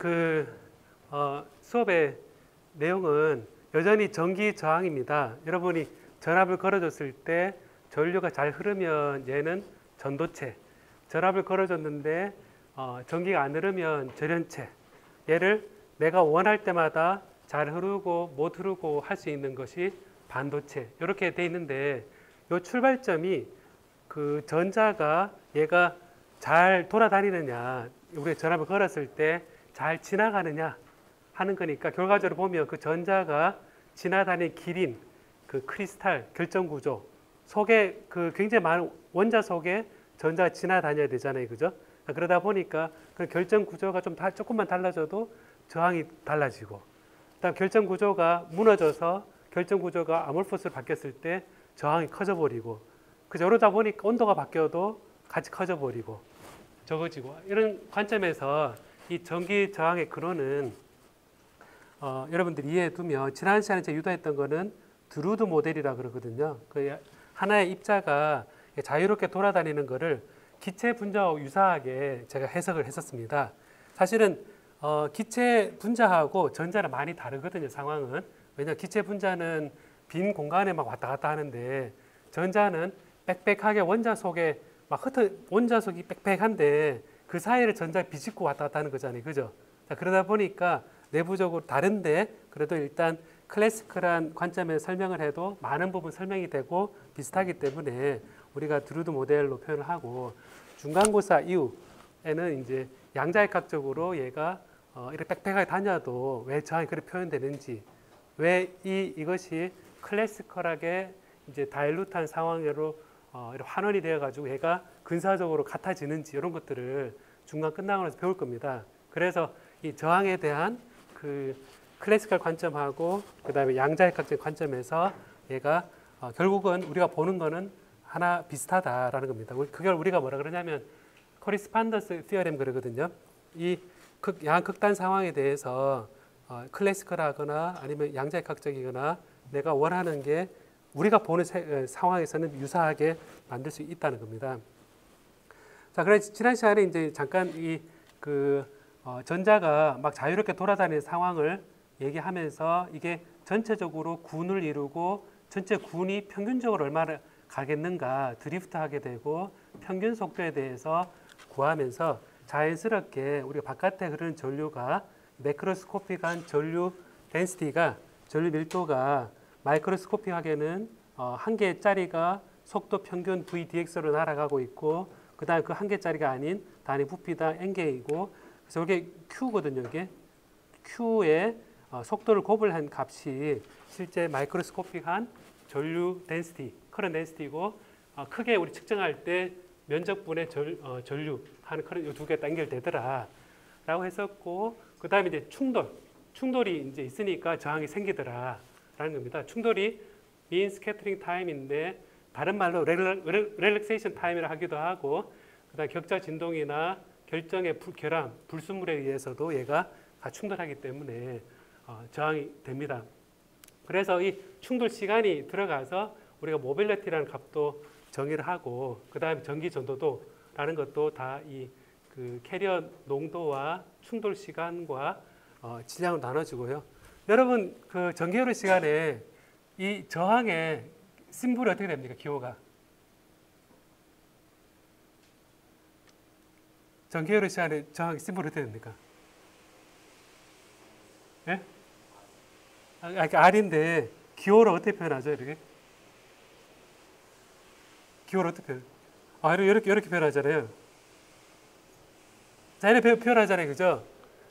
오늘 수업의 내용은 여전히 전기 저항입니다. 여러분이 전압을 걸어줬을 때 전류가 잘 흐르면 얘는 전도체, 전압을 걸어줬는데 전기가 안 흐르면 절연체, 얘를 내가 원할 때마다 잘 흐르고 못 흐르고 할 수 있는 것이 반도체, 이렇게 돼 있는데 이 출발점이 그 전자가 얘가 잘 돌아다니느냐, 우리가 전압을 걸었을 때 잘 지나가느냐 하는 거니까, 결과적으로 보면 그 전자가 지나다니는 길인 그 크리스탈 결정 구조 속에 그 굉장히 많은 원자 속에 전자가 지나다녀야 되잖아요, 그죠? 그러다 보니까 그 결정 구조가 조금만 달라져도 저항이 달라지고, 그다음 결정 구조가 무너져서 결정 구조가 아몰포스로 바뀌었을 때 저항이 커져 버리고, 그러다 보니까 온도가 바뀌어도 같이 커져 버리고 적어지고, 이런 관점에서 이 전기 저항의 근원은 여러분들이 이해해 두면, 지난 시간에 제가 유도했던 거는 드루드 모델이라 그러거든요. 그 하나의 입자가 자유롭게 돌아다니는 거를 기체 분자하고 유사하게 제가 해석을 했었습니다. 사실은 기체 분자하고 전자는 많이 다르거든요, 상황은. 왜냐하면 기체 분자는 빈 공간에 막 왔다 갔다 하는데, 전자는 빽빽하게 원자 속에 원자 속이 빽빽한데 그 사이를 전자가 비집고 왔다 갔다 하는 거잖아요, 그죠? 자, 그러다 보니까 내부적으로 다른데, 그래도 일단 클래시컬한 관점에서 설명을 해도 많은 부분 설명이 되고 비슷하기 때문에 우리가 드루드 모델로 표현을 하고, 중간고사 이후에는 이제 양자역학적으로 얘가 이렇게 빽빽하게 다녀도 왜 저항이 그렇게 표현되는지, 왜 이것이 클래시컬하게 이제 다일루트한 상황으로 이렇게 환원이 되어가지고 얘가 근사적으로 같아지는지, 이런 것들을 중간 끝나고 나서 배울 겁니다. 그래서 이 저항에 대한 그 클래시컬 관점하고 그 다음에 양자역학적 관점에서 얘가 결국은 우리가 보는 거는 하나 비슷하다라는 겁니다. 그걸 우리가 뭐라 그러냐면 코리스판던스 티어렘 그러거든요. 이 양극단 상황에 대해서 클래시컬하거나 아니면 양자역학적이거나 내가 원하는 게 우리가 보는 상황에서는 유사하게 만들 수 있다는 겁니다. 자, 그래서 지난 시간에 이제 잠깐 전자가 막 자유롭게 돌아다니는 상황을 얘기하면서, 이게 전체적으로 군을 이루고 전체 군이 평균적으로 얼마나 가겠는가 드리프트하게 되고, 평균 속도에 대해서 구하면서 자연스럽게 우리가 바깥에 흐르는 전류가 매크로스코픽한 전류 덴시티가, 전류 밀도가 마이크로스코픽하게는 한 개짜리가 속도 평균 VDX로 날아가고 있고, 그 다음에 그 한 개짜리가 아닌 단위 부피당 N개이고, 그래서 이게 Q거든요. 이게 Q의 속도를 곱을 값이 실제 마이크로스코픽한 전류 덴시티, 커런트 덴시티고, 크게 우리 측정할 때 면적분의 전류 하는 커런트 이 두 개가 연결되더라 라고 했었고, 그 다음에 이제 충돌이 이제 있으니까 저항이 생기더라 라는 겁니다. 충돌이 mean scattering time인데 다른 말로 relaxation time이라 하기도 하고, 그다음 격자 진동이나 결정의 결함, 불순물에 의해서도 얘가 충돌하기 때문에 저항이 됩니다. 그래서 이 충돌 시간이 들어가서 우리가 모빌리티라는 값도 정의를 하고, 그 다음에 전기 전도도라는 것도 다 이 그 캐리어 농도와 충돌 시간과 질량으로 나눠지고요. 여러분 그 전기회로 시간에 이 저항의 심볼이 어떻게 됩니까? 기호가. 전기회로 시간에 저항의 심볼이 어떻게 됩니까? 예? R인데 기호를 어떻게 표현하죠? 이렇게? 기호를 어떻게 표현? 이렇게 표현하잖아요. 자, 이렇게 표현하잖아요. 그죠?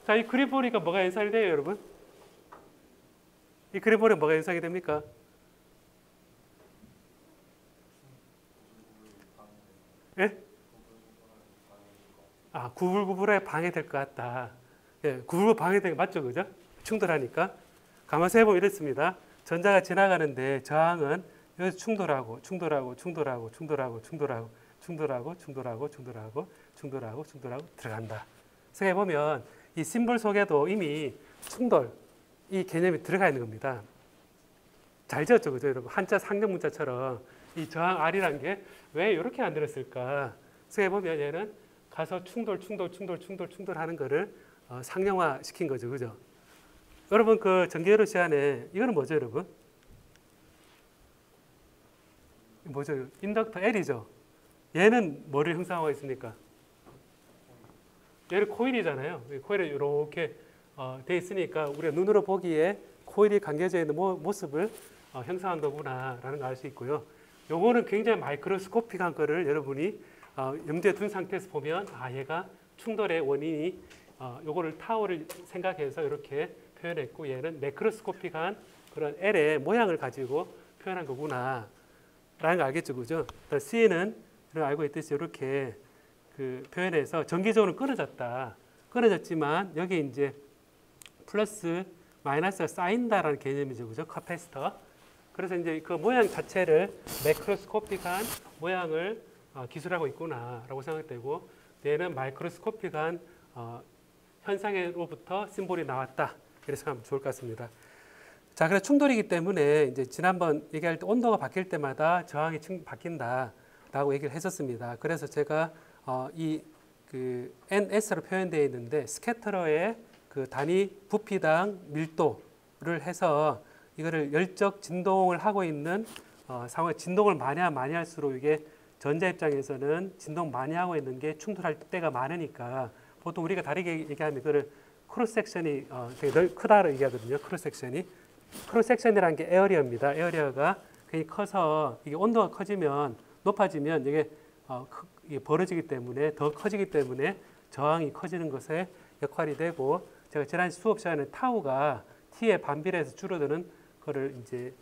자, 이 그림 보니까 뭐가 연상이 돼요, 여러분? 이 그림 보니까 뭐가 연상이 됩니까? 예? 구불구불에 방해될 것 같다. 예, 구불구불 방해되는 게 맞죠, 그죠? 충돌하니까. 가만히 해보면 이렇습니다. 전자가 지나가는데 저항은 여기서 충돌하고 들어간다. 생각해보면 이 심볼 속에도 이미 충돌, 이 개념이 들어가 있는 겁니다. 잘 지었죠, 그죠, 여러분? 한자 상형 문자처럼 이 저항 R이라는 게 왜 이렇게 만들었을까? 생각해보면 얘는 가서 충돌 하는 거를 상용화 시킨 거죠, 그죠? 여러분 그 전기회로 시간에 이거는 뭐죠, 여러분? 뭐죠? 인덕터 L이죠. 얘는 뭐를 형성하고 있습니까? 얘는 코일이잖아요. 코일이 이렇게 돼 있으니까 우리가 눈으로 보기에 코일이 감겨져 있는 모습을 형성한 거구나라는 걸 알 수 있고요. 요거는 굉장히 마이크로스코픽한 거를 여러분이 염두에 둔 상태에서 보면 얘가 충돌의 원인이 요거를 타워를 생각해서 이렇게 표현했고 얘는 매크로스코픽한 그런 L의 모양을 가지고 표현한 거구나 라는 거 알겠죠, 그죠? C는 알고 있듯이 이렇게 그 표현해서 전기적으로 끊어졌다. 끊어졌지만 여기 이제 플러스 마이너스가 쌓인다라는 개념이죠, 그죠? 카패시터. 그래서 이제 그 모양 자체를 매크로스코픽한 모양을 기술하고 있구나라고 생각되고 얘는 마이크로스코픽한 현상으로부터 심볼이 나왔다. 이렇게 생각하면 좋을 것 같습니다. 자, 그래서 충돌이기 때문에 이제 지난번 얘기할 때 온도가 바뀔 때마다 저항이 바뀐다라고 얘기를 했었습니다. 그래서 제가 그 NS로 표현되어 있는데 스캐터러의 그 단위 부피당 밀도를 해서 이거를 열적 진동을 하고 있는 상황에 진동을 많이 하면 많이 할수록 이게 전자 입장에서는 진동 많이 하고 있는 게 충돌할 때가 많으니까 보통 우리가 다르게 얘기하면 그거를 크로스 섹션이 되게 크다고 얘기하거든요. 크로스 섹션이. 크로스 섹션이라는 게 에어리어입니다. 에어리어가 굉장히 커서 이게 온도가 커지면 높아지면 이게 벌어지기 때문에 더 커지기 때문에 저항이 커지는 것에 역할이 되고 제가 지난 수업 시간에 타우가 T에 반비례해서 줄어드는 거를 이제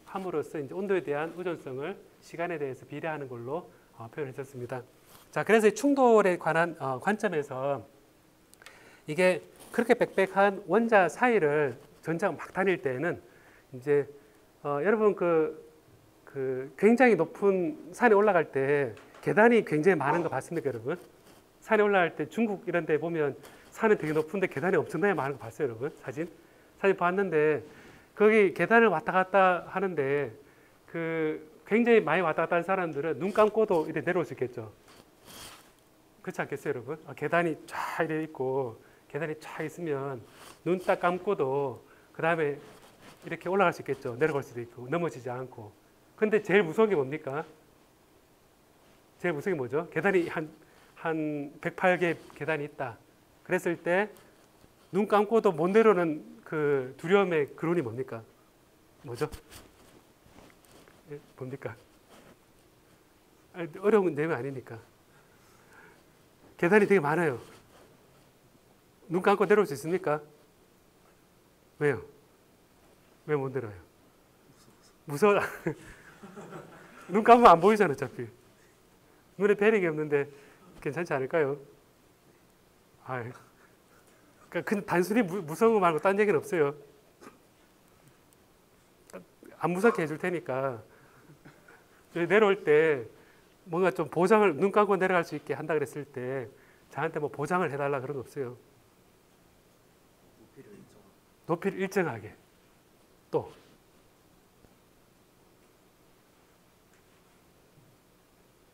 함으로써 이제 온도에 대한 의존성을 시간에 대해서 비례하는 걸로 표현했었습니다. 자, 그래서 이 충돌에 관한 관점에서 이게 그렇게 빽빽한 원자 사이를 전자가 막 다닐 때는 이제 여러분 그 굉장히 높은 산에 올라갈 때 계단이 굉장히 많은 거 봤습니까, 여러분? 산에 올라갈 때 중국 이런 데 보면 산은 되게 높은데 계단이 엄청나게 많은 거 봤어요, 여러분? 사진 봤는데 거기 계단을 왔다 갔다 하는데 그 굉장히 많이 왔다 갔다 하는 사람들은 눈 감고도 이렇게 내려올 수 있겠죠. 그렇지 않겠어요, 여러분? 계단이 쫙 이렇게 있고 계단이 쫙 있으면 눈 딱 감고도 그 다음에 이렇게 올라갈 수 있겠죠. 내려갈 수도 있고 넘어지지 않고. 근데 제일 무서운 게 뭡니까? 제일 무서운 게 뭐죠? 계단이 한 108개 계단이 있다. 그랬을 때 눈 감고도 못 내려오는 그 두려움의 근원이 뭡니까? 뭐죠? 뭡니까? 어려운 내용이 아니니까. 계단이 되게 많아요. 눈 감고 내려올 수 있습니까? 왜요? 왜 못 내려와요? 무서워. 눈 감으면 안 보이잖아, 어차피. 눈에 배력이 없는데 괜찮지 않을까요? 그러니까 단순히 무서운 거 말고 딴 얘기는 없어요. 안 무섭게 해줄 테니까. 내려올 때 뭔가 좀 보장을, 눈 감고 내려갈 수 있게 한다 그랬을 때 저한테 뭐 보장을 해달라 그런 거 없어요. 높이를 일정하게. 또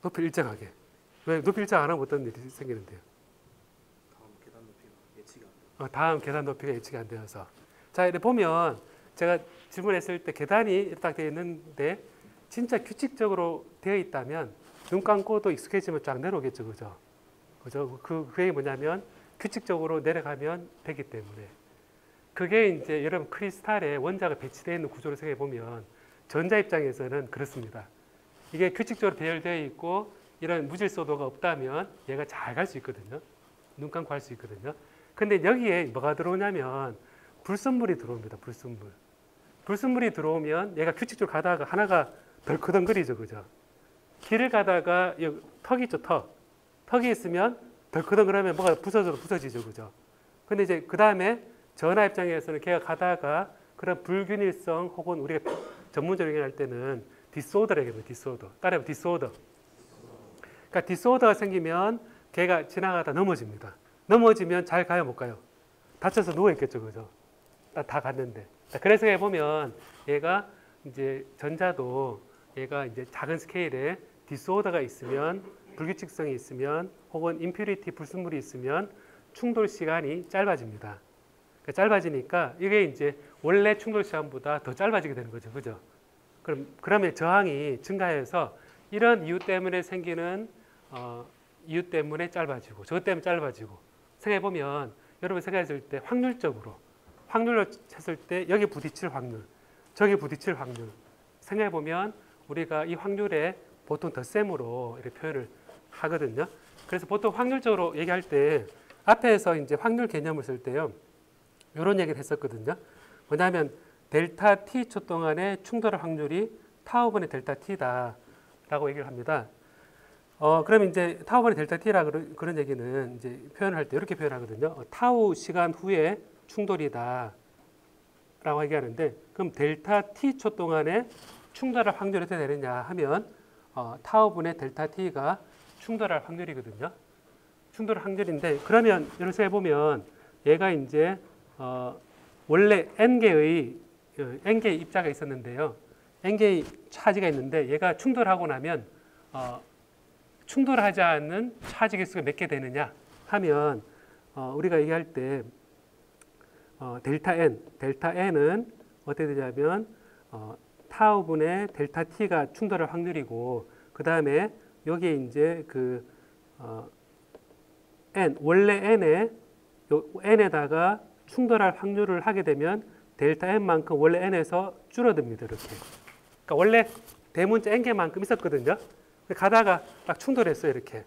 높이를 일정하게. 왜 높이 일정 안 하면 어떤 일이 생기는데요? 다음 계단 높이가 예측이 안 되어서. 자, 이렇게 보면 제가 질문했을 때 계단이 딱 되어 있는데 진짜 규칙적으로 되어 있다면 눈 감고도 익숙해지면 쫙 내려오겠죠, 그죠? 그죠? 그 얘기 뭐냐면 규칙적으로 내려가면 되기 때문에. 그게 이제 여러분 크리스탈에 원자가 배치되어 있는 구조를 생각해 보면 전자 입장에서는 그렇습니다. 이게 규칙적으로 배열되어 있고 이런 무질서도가 없다면 얘가 잘 갈 수 있거든요. 눈 감고 갈 수 있거든요. 근데 여기에 뭐가 들어오냐면 불순물이 들어옵니다. 불순물이 들어오면 얘가 규칙적으로 가다가 하나가 덜커덩거리죠, 그죠? 길을 가다가 여기 턱이 있죠, 턱이 있으면 덜커덩거리면 뭐가 부서지죠, 그죠? 근데 이제 그 다음에 전화 입장에서는 걔가 가다가 그런 불균일성 혹은 우리가 전문적으로 얘기할 때는 디스오더라고 해요. 디스오더. 따라해봐. 디스오더. 그러니까 디스오더가 생기면 걔가 지나가다 넘어집니다. 넘어지면 잘 가요, 못 가요? 다쳐서 누워 있겠죠, 그죠? 다 갔는데. 그래서 해보면 얘가 이제 전자도 얘가 이제 작은 스케일에 디스오더가 있으면 불규칙성이 있으면 혹은 임퓨리티 불순물이 있으면 충돌 시간이 짧아집니다. 그러니까 짧아지니까 이게 이제 원래 충돌 시간보다 더 짧아지게 되는 거죠. 그죠? 그러면 저항이 증가해서 이런 이유 때문에 생기는 이유 때문에 짧아지고 저것 때문에 짧아지고 생각해 보면 여러분 생각했을 때 확률로 쳤을 때 여기 부딪힐 확률, 저기 부딪힐 확률 생각해 보면 우리가 이 확률에 보통 덧셈으로 이렇게 표현을 하거든요. 그래서 보통 확률적으로 얘기할 때 앞에서 이제 확률 개념을 쓸 때요. 이런 얘기를 했었거든요. 뭐냐면 델타 t초 동안의 충돌 확률이 타우분의 델타 t다라고 얘기를 합니다. 그럼 이제 타우분의 델타 t라 그런 얘기는 이제 표현할 때 이렇게 표현하거든요. 타우 시간 후에 충돌이다라고 얘기하는데 그럼 델타 t초 동안의 충돌할 확률이 어떻게 되느냐 하면 타우분의 델타 t가 충돌할 확률이거든요. 충돌할 확률인데 그러면 이렇게 해보면 얘가 이제 원래 n개의 입자가 있었는데요. n개의 차지가 있는데 얘가 충돌하고 나면 충돌하지 않는 차지 개수가 몇 개 되느냐 하면 우리가 얘기할 때 델타 n은 어떻게 되냐면 타우분의 델타 t가 충돌할 확률이고 그 다음에 여기에 이제 그 원래 n에다가 충돌할 확률을 하게 되면 델타 n만큼 원래 n에서 줄어듭니다. 이렇게. 그러니까 원래 대문자 n개만큼 있었거든요. 가다가 딱 충돌했어요. 이렇게.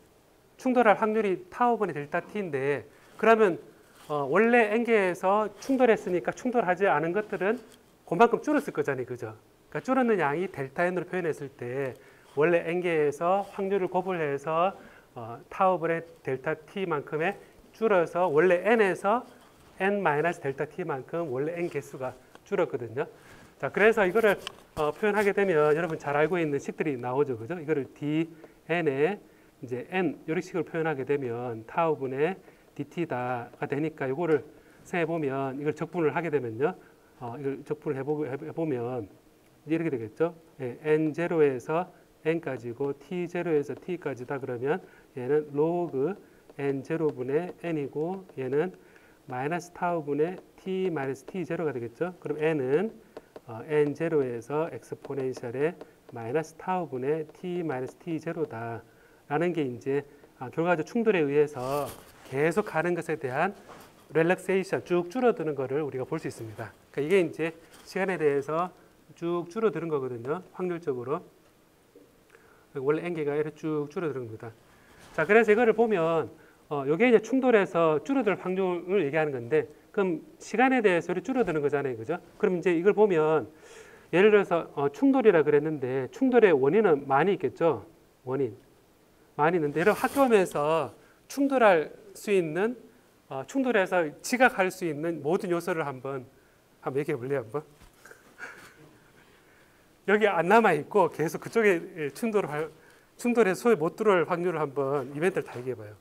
충돌할 확률이 타우분의 델타 t인데 그러면 원래 n개에서 충돌했으니까 충돌하지 않은 것들은 그만큼 줄었을 거잖아요. 그죠? 그러니까 줄었는 양이 델타 n으로 표현했을 때 원래 n개에서 확률을 고분해서 타우분의 델타 t만큼의 줄어서 원래 n에서 n-델타 t만큼 원래 n 개수가 줄었거든요. 자, 그래서 이거를 표현하게 되면 여러분 잘 알고 있는 식들이 나오죠. 그죠? 이거를 dn에 이제 n 이런 식으로 표현하게 되면 타우분의 dt다가 되니까 이거를 생각해 보면 이걸 적분을 하게 되면요. 이걸 적분을 해보면 이렇게 되겠죠. 예, n0에서 n까지고 t0에서 t까지다 그러면 얘는 로그 n0분의 n이고 얘는 마이너스 타우분의 t 마이너스 t0가 되겠죠. 그럼 n은 n0에서 엑스포넨셜의 마이너스 타우분의 t 마이너스 t0다 라는 게 이제 결과적 충돌에 의해서 계속 가는 것에 대한 렐락세이션 쭉 줄어드는 것을 우리가 볼 수 있습니다. 그러니까 이게 이제 시간에 대해서 쭉 줄어드는 거거든요. 확률적으로. 원래 n개가 이렇게 쭉 줄어드는 겁니다. 자, 그래서 이거를 보면 이게 이제 충돌해서 줄어들 확률을 얘기하는 건데 그럼 시간에 대해서 이렇게 줄어드는 거잖아요. 그죠? 그럼 이제 이걸 보면 예를 들어서 충돌이라 그랬는데 충돌의 원인은 많이 있겠죠. 원인. 많이 있는데 여러분 학교 오면서 충돌할 수 있는 충돌해서 지각할 수 있는 모든 요소를 한번 얘기해 볼래요, 한번? 여기 안 남아 있고 계속 그쪽에 충돌해서 소위 못 들어올 확률을 한번 이벤트를 다 얘기해 봐요.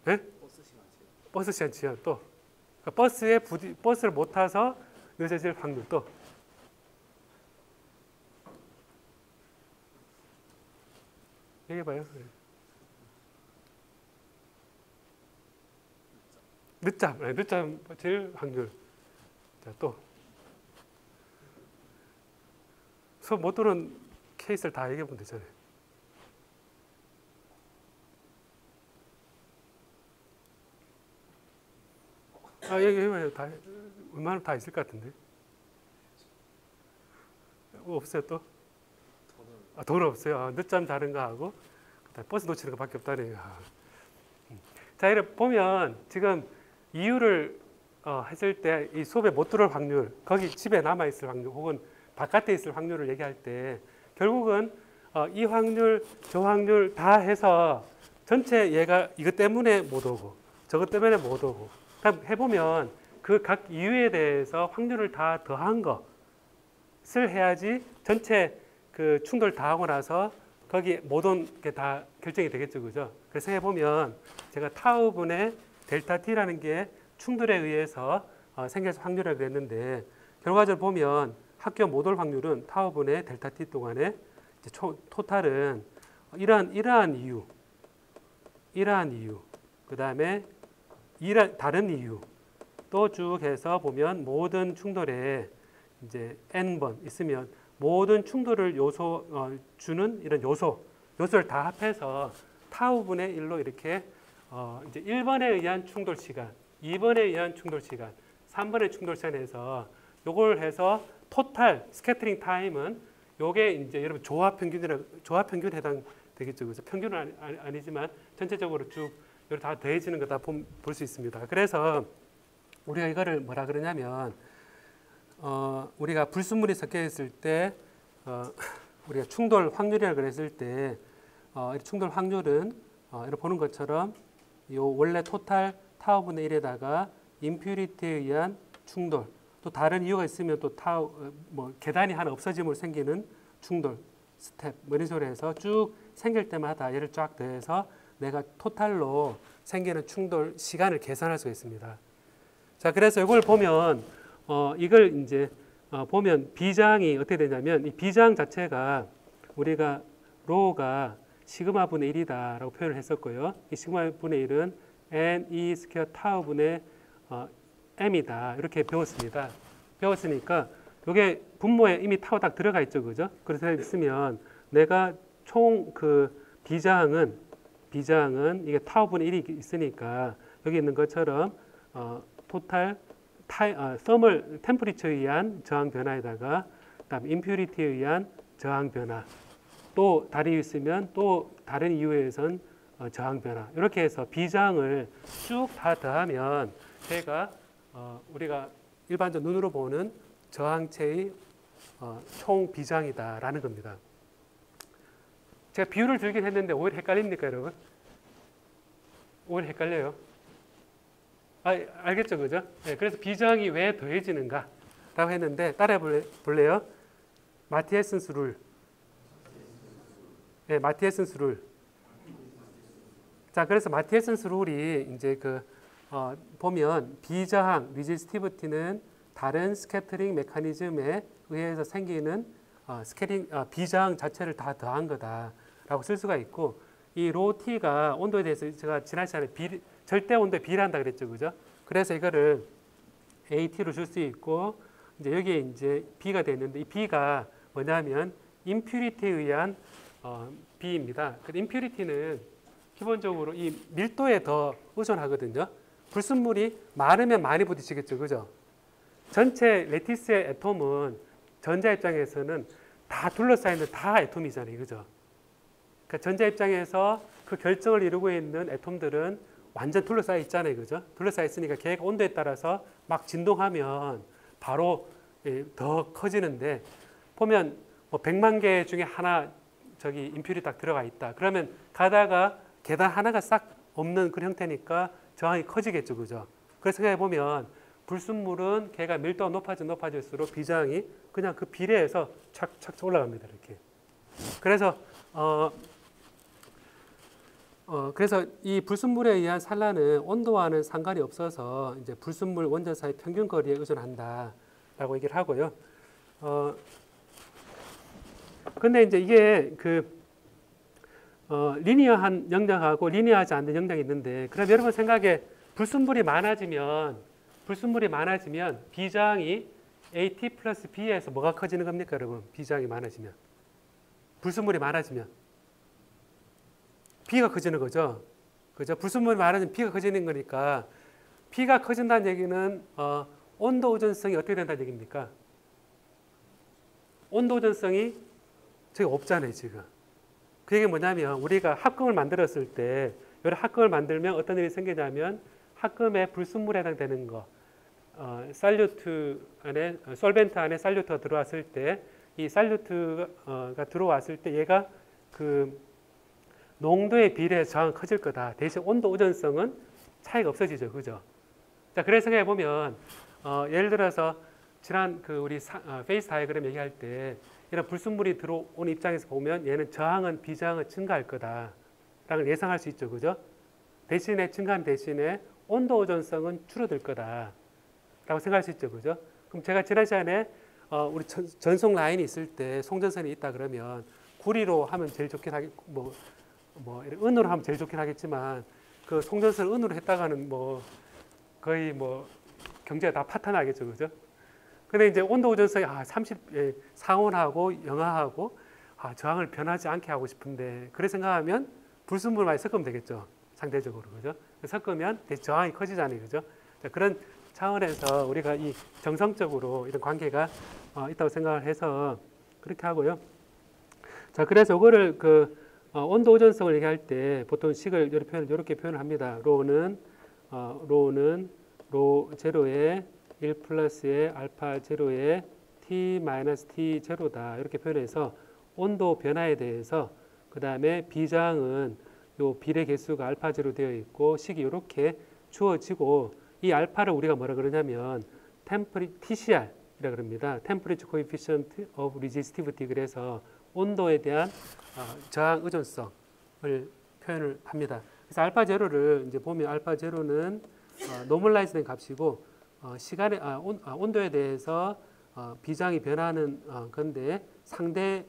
네? 버스 시간 지연 또 그러니까 버스를 못 타서 늦어질 확률 또 얘기해 봐요. 늦잠 제일 확률. 자, 또 수업 못 들은 케이스를 다 얘기해 보면 되잖아요. 얘기해봐요. 다 웬만하면 다 있을 것 같은데. 없어요 또? 돈은 없어요. 늦잠 자는 거 하고 버스 놓치는 거밖에 없다네요. 자, 이렇게 보면 지금 이유를 했을 때 이 수업에 못 들어올 확률, 거기 집에 남아 있을 확률, 혹은 바깥에 있을 확률을 얘기할 때 결국은 이 확률, 저 확률 다 해서 전체 얘가 이것 때문에 못 오고 저것 때문에 못 오고 해보면 그 각 이유에 대해서 확률을 다 더한 것을 해야지 전체 그 충돌 다 하고 나서 거기 모든 게 다 결정이 되겠죠. 그죠? 그래서 해보면 제가 타우분의 델타 t라는 게 충돌에 의해서 생겨서 확률이라고 그랬는데 결과적으로 보면 학교 못 올 확률은 타우분의 델타 t 동안에 토탈은 이러한 이유 이러한 이유, 그 다음에 다른 이유, 또 쭉 해서 보면 모든 충돌에 이제 n번 있으면 모든 충돌을 주는 이런 요소를 다 합해서 타우분의 1로 이렇게 이제 1번에 의한 충돌 시간, 2번에 의한 충돌 시간, 3번의 충돌 시간에서 요걸 해서 토탈 스캐터링 타임은 요게 이제 여러분 조합 평균 해당 되겠죠. 그래서 평균은 아니지만 전체적으로 쭉 이렇게 다 더해지는 거 다 볼 수 있습니다. 그래서 우리가 이거를 뭐라 그러냐면 우리가 불순물이 섞여 있을 때 우리가 충돌 확률이라고 그랬을 때 충돌 확률은 이렇게 보는 것처럼 요 원래 토탈 타우분의 1에다가 임퓨리티에 의한 충돌, 또 다른 이유가 있으면 또 계단이 하나 없어짐으로 생기는 충돌 스텝 이런 식으로 해서 쭉 생길 때마다 얘를 쫙 더해서 내가 토탈로 생기는 충돌 시간을 계산할 수가 있습니다. 자, 그래서 이걸 보면 이걸 이제 보면 비장이 어떻게 되냐면 이 비장 자체가 우리가 로가 시그마 분의 1이다라고 표현을 했었고요. 이 시그마 분의 1은 n e 스퀘어 타우 분의 m이다 이렇게 배웠습니다. 배웠으니까 이게 분모에 이미 타우 딱 들어가 있죠, 그죠? 그래서 있으면 내가 총 그 비장은 이게 타우 분의 1이 있으니까 여기 있는 것처럼 토탈 서멀 템퍼리처에 의한 저항 변화에다가 그다음 임퓨리티에 의한 저항 변화, 또 다른 이유 있으면 또 다른 이유에 의해선 저항 변화, 이렇게 해서 비장을 쭉 다 더하면 걔가 우리가 일반적으로 눈으로 보는 저항체의 총 비장이다라는 겁니다. 제가 비율을 들긴 했는데 오히려 헷갈립니까, 여러분? 오히려 헷갈려요. 알겠죠, 그죠? 네, 그래서 비장이 왜 더해지는가? 라고 했는데, 따라해 볼래요? 마티에슨스 룰. 네, 마티에슨스 룰. 자, 그래서 마티에슨스 룰이 이제 보면 비저항, 리지스티비티는 다른 스캐터링 메커니즘에 의해서 생기는 비저항 자체를 다 더한 거다라고 쓸 수가 있고, 이 로 T가 온도에 대해서 제가 지난 시간에 절대 온도에 비례한다 그랬죠, 그죠? 그래서 이거를 AT로 줄 수 있고, 이제 여기에 이제 B가 되는데, 이 B가 뭐냐면 임퓨리티에 의한 B입니다. 그 임퓨리티는 기본적으로 이 밀도에 더 의존하거든요. 불순물이 많으면 많이 부딪히겠죠, 그죠? 전체 레티스의 애톰은 전자 입장에서는 다 둘러싸이는 다 애톰이잖아요, 그죠? 그러니까 전자 입장에서 그 결정을 이루고 있는 애톰들은 완전 둘러싸여 있잖아요, 그죠? 둘러싸여 있으니까 걔가 온도에 따라서 막 진동하면 바로 더 커지는데, 보면 뭐 100만 개 중에 하나 저기 임퓨리 딱 들어가 있다. 그러면 가다가 계단 하나가 싹 없는 그런 형태니까 저항이 커지겠죠, 그죠? 그래서 생각해 보면 불순물은 걔가 밀도가 높아질수록 비저항이 그냥 그 비례해서 착착 올라갑니다, 이렇게. 그래서 그래서 이 불순물에 의한 산란은 온도와는 상관이 없어서 이제 불순물 원전 사이 평균 거리에 의존한다라고 얘기를 하고요. 근데 이제 이게 리니어한 영역하고 리니어하지 않는 영역이 있는데, 그럼 여러분 생각에 불순물이 많아지면 비저항이 AT 플러스 B에서 뭐가 커지는 겁니까, 여러분? 비저항이 많아지면, 불순물이 많아지면 B가 커지는 거죠. 그죠? 불순물이 많아지면 B가 커지는 거니까, B가 커진다는 얘기는 온도 의존성이 어떻게 된다는 얘기입니까? 온도 의존성이 저기 없잖아요, 지금. 그 얘기 뭐냐면, 우리가 합금을 만들었을 때, 여기 합금을 만들면 어떤 일이 생기냐면, 합금에 불순물에 해당되는 거, 솔벤트 안에 살루트가 들어왔을 때, 이 살루트가 들어왔을 때 얘가 그 농도에 비례해서 저항이 커질 거다. 대신 온도 의존성은 차이가 없어지죠, 그죠? 자, 그래서 생각해 보면 예를 들어서 지난 우리 페이스 다이어그램 얘기할 때 이런 불순물이 들어온 입장에서 보면 얘는 저항은 비저항은 증가할 거다라는 예상할 수 있죠, 그죠? 대신에 증가함 대신에 온도 의존성은 줄어들 거다라고 생각할 수 있죠, 그죠? 그럼 제가 지난 시간에 우리 전송 라인이 있을 때 송전선이 있다 그러면 구리로 하면 제일 좋긴 하겠고, 뭐 은으로 하면 제일 좋긴 하겠지만 그 송전선을 은으로 했다가는 뭐 거의 뭐 경제가 다 파탄나겠죠, 그죠? 근데 이제 온도 오존성이 30 상온하고 영하하고 저항을 변하지 않게 하고 싶은데 그래 생각하면 불순물을 많이 섞으면 되겠죠, 상대적으로, 그죠? 섞으면 저항이 커지잖아요, 그죠? 자, 그런 차원에서 우리가 이 정성적으로 이런 관계가 있다고 생각을 해서 그렇게 하고요. 자, 그래서 이거를 온도 오존성을 얘기할 때 보통 식을 이렇게 표현을 합니다. 로는 로 제로에 1 플러스의 알파 제로에 t 마이너스 t 제로다, 이렇게 표현해서 온도 변화에 대해서, 그 다음에 비장은 요 비례 개수가 알파 제로 되어 있고 식이 이렇게 주어지고, 이 알파를 우리가 뭐라 그러냐면 TCR 이라 그럽니다. Temperature Coefficient of Resistivity. 그래서 온도에 대한 저항 의존성을 표현을 합니다. 그래서 알파 제로를 이제 보면 알파 제로는 노멀라이즈된 값이고 시간에 온도에 대해서 비장이 변하는 건데 상대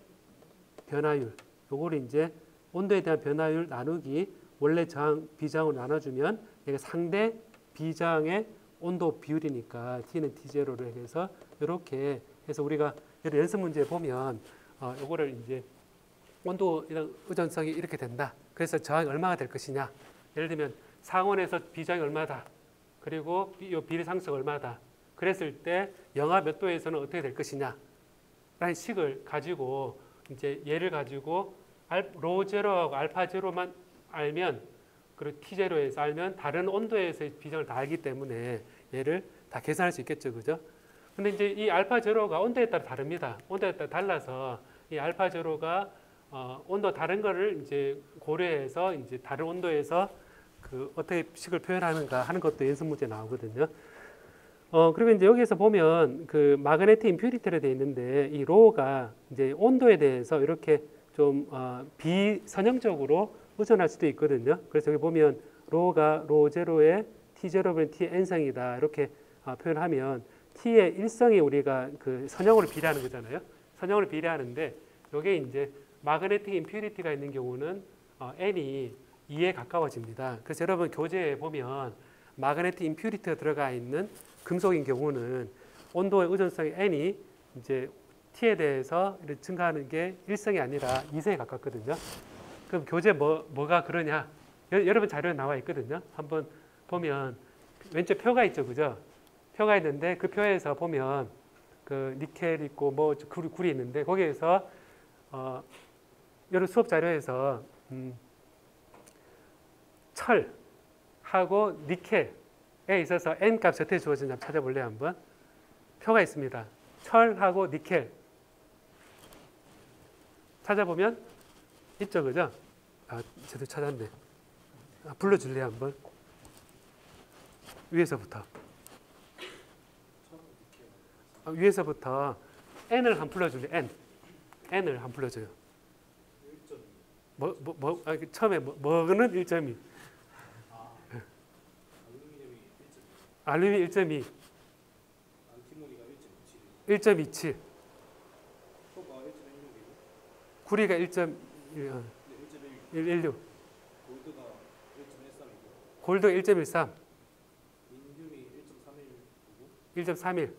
변화율, 요거를 이제 온도에 대한 변화율 나누기 원래 저항 비장으로 나눠주면 이게 상대 비장의 온도 비율이니까 t는 t0를 해서 이렇게 해서 우리가 연습 문제에 보면 요거를 이제 온도 의존성이 이렇게 된다. 그래서 저항이 얼마가 될 것이냐. 예를 들면 상온에서 비장이 얼마다. 그리고 이 비례상수가 얼마다. 그랬을 때 영하 몇 도에서는 어떻게 될 것이냐. 라는 식을 가지고 이제 얘를 가지고 로 제로하고 알파 제로만 알면, 그리고 t 제로에서 알면 다른 온도에서의 비장을 다 알기 때문에 얘를 다 계산할 수 있겠죠, 그죠? 근데 이제 이 알파 제로가 온도에 따라 다릅니다. 온도에 따라 달라서 이 알파 제로가 온도 다른 거를 이제 고려해서 이제 다른 온도에서 어떻게 식을 표현하는가 하는 것도 연습 문제 나오거든요. 그리고 이제 여기에서 보면 마그네틱 임퓨리티로 되어 있는데 이 로가 이제 온도에 대해서 이렇게 좀 비선형적으로 의존할 수도 있거든요. 그래서 여기 보면 로가 로 제로에 t 제로분의 t n성이다 이렇게 표현하면 t의 일성이 우리가 선형으로 비례하는 거잖아요. 선형으로 비례하는데 이게 이제 마그네틱 임퓨리티가 있는 경우는 n이 2에 가까워집니다. 그래서 여러분 교재에 보면 마그네틱 임퓨리티가 들어가 있는 금속인 경우는 온도의 의존성이 n이 이제 t에 대해서 증가하는 게 1성이 아니라 2성에 가깝거든요. 그럼 교재 뭐가 그러냐? 여러분 자료에 나와 있거든요. 한번 보면 왼쪽 표가 있죠, 그죠? 표가 있는데 그 표에서 보면 니켈 있고 뭐 굴이 있는데 거기에서 여러 수업 자료에서 철하고 니켈에 있어서 n 값이 어떻게 주어지는지 한번 찾아볼래요, 한번? 표가 있습니다. 철하고 니켈 찾아보면 있죠, 그죠? 저도 찾았네. 불러줄래요, 한번? 위에서부터. 위에서부터 n을 한번 불러줄래요? n을 한번 불러줘요. 처음에 뭐는 1.2. 알루미늄이 1.2. 1.27. 구리가 1.16. 골드가 1.13. 1.31.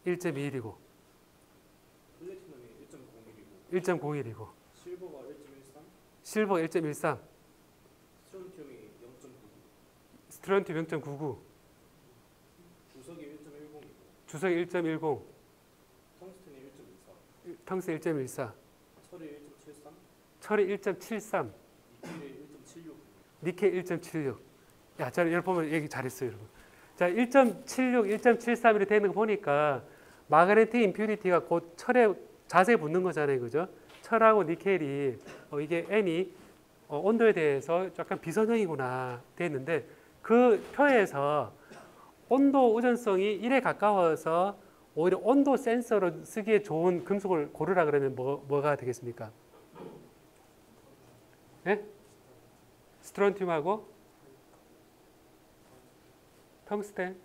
1.21이고. 플래티넘이 1.01이고. 실버가 1.13. 스트론튬이 0.99. 주석이 1.10. 텅스텐이 1.14. 철이 1.73. 니켈 1.76. 야, 자, 여러분 보면 얘기 잘했어요, 여러분. 자, 1.76, 1.73 이렇게 되는 거 보니까 마그네틱 임퓨리티가 곧 철에 자세히 붙는 거잖아요, 그죠? 철하고 니켈이 이게 n이 온도에 대해서 약간 비선형이구나 돼 있는데 그 표에서 온도 의존성이 1에 가까워서 오히려 온도 센서로 쓰기에 좋은 금속을 고르라 그러면 뭐가 되겠습니까? 네? 스트론튬하고 텅스텐,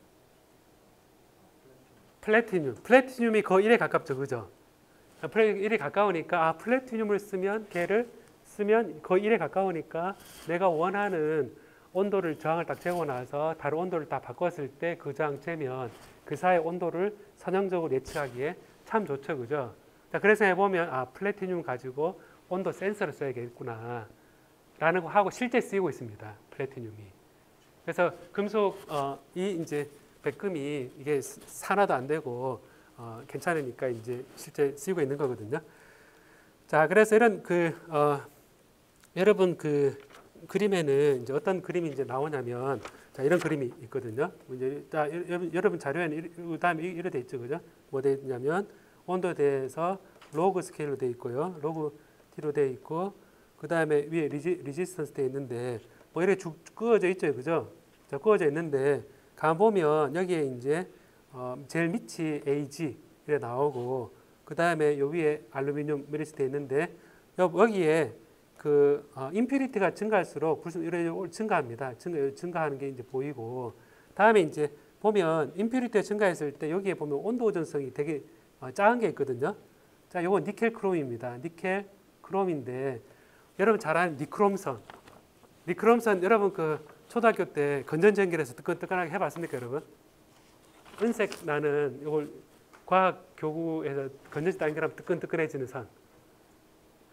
플래티늄이 거의 1에 가깝죠, 그죠? 플래티늄 1에 가까우니까 플래티늄을 쓰면 걔를 쓰면 거의 1에 가까우니까 내가 원하는 온도를 저항을 딱 재고 나서 다른 온도를 다 바꿨을 때 그 저항 재면 그 사이의 온도를 선형적으로 예측하기에 참 좋죠, 그죠? 자, 그래서 해보면 플래티늄 가지고 온도 센서를 써야겠구나 라는 거 하고 실제 쓰이고 있습니다, 플래티늄이. 그래서 금속 이 이제 백금이 이게 산화도 안 되고 괜찮으니까 이제 실제 쓰이고 있는 거거든요. 자, 그래서 이런 여러분 그림에는 이제 어떤 그림이 이제 나오냐면, 자, 이런 그림이 있거든요. 이제 자, 여러분 자료에는 다음에 이렇게 돼 있죠, 그죠? 뭐 돼 있냐면 온도에 대해서 로그 스케일로 돼 있고요, 로그 t로 돼 있고, 그 다음에 위에 리지스턴스 돼 있는데 뭐 이렇게 쭉 그어져 있죠, 그죠? 자, 그어져 있는데 가 보면 여기에 이제 제일 밑이 AG 이렇게 나오고, 그 다음에 요 위에 알루미늄 이렇게 돼 있는데 여기에 임퓨리티가 증가할수록 불순 이렇게 증가합니다. 증가하는 게 이제 보이고, 다음에 이제 보면 임퓨리티가 증가했을 때 여기에 보면 온도 오전성이 되게 작은 게 있거든요. 자, 요건 니켈 크롬입니다. 니켈 크롬인데 여러분 잘 아는 니크롬선. 니크롬선 여러분 초등학교 때 건전전기에서 뜨끈뜨끈하게 해봤습니까, 여러분? 은색 나는 이걸 과학 교구에서 건전지 당기하면 뜨끈뜨끈해지는 선.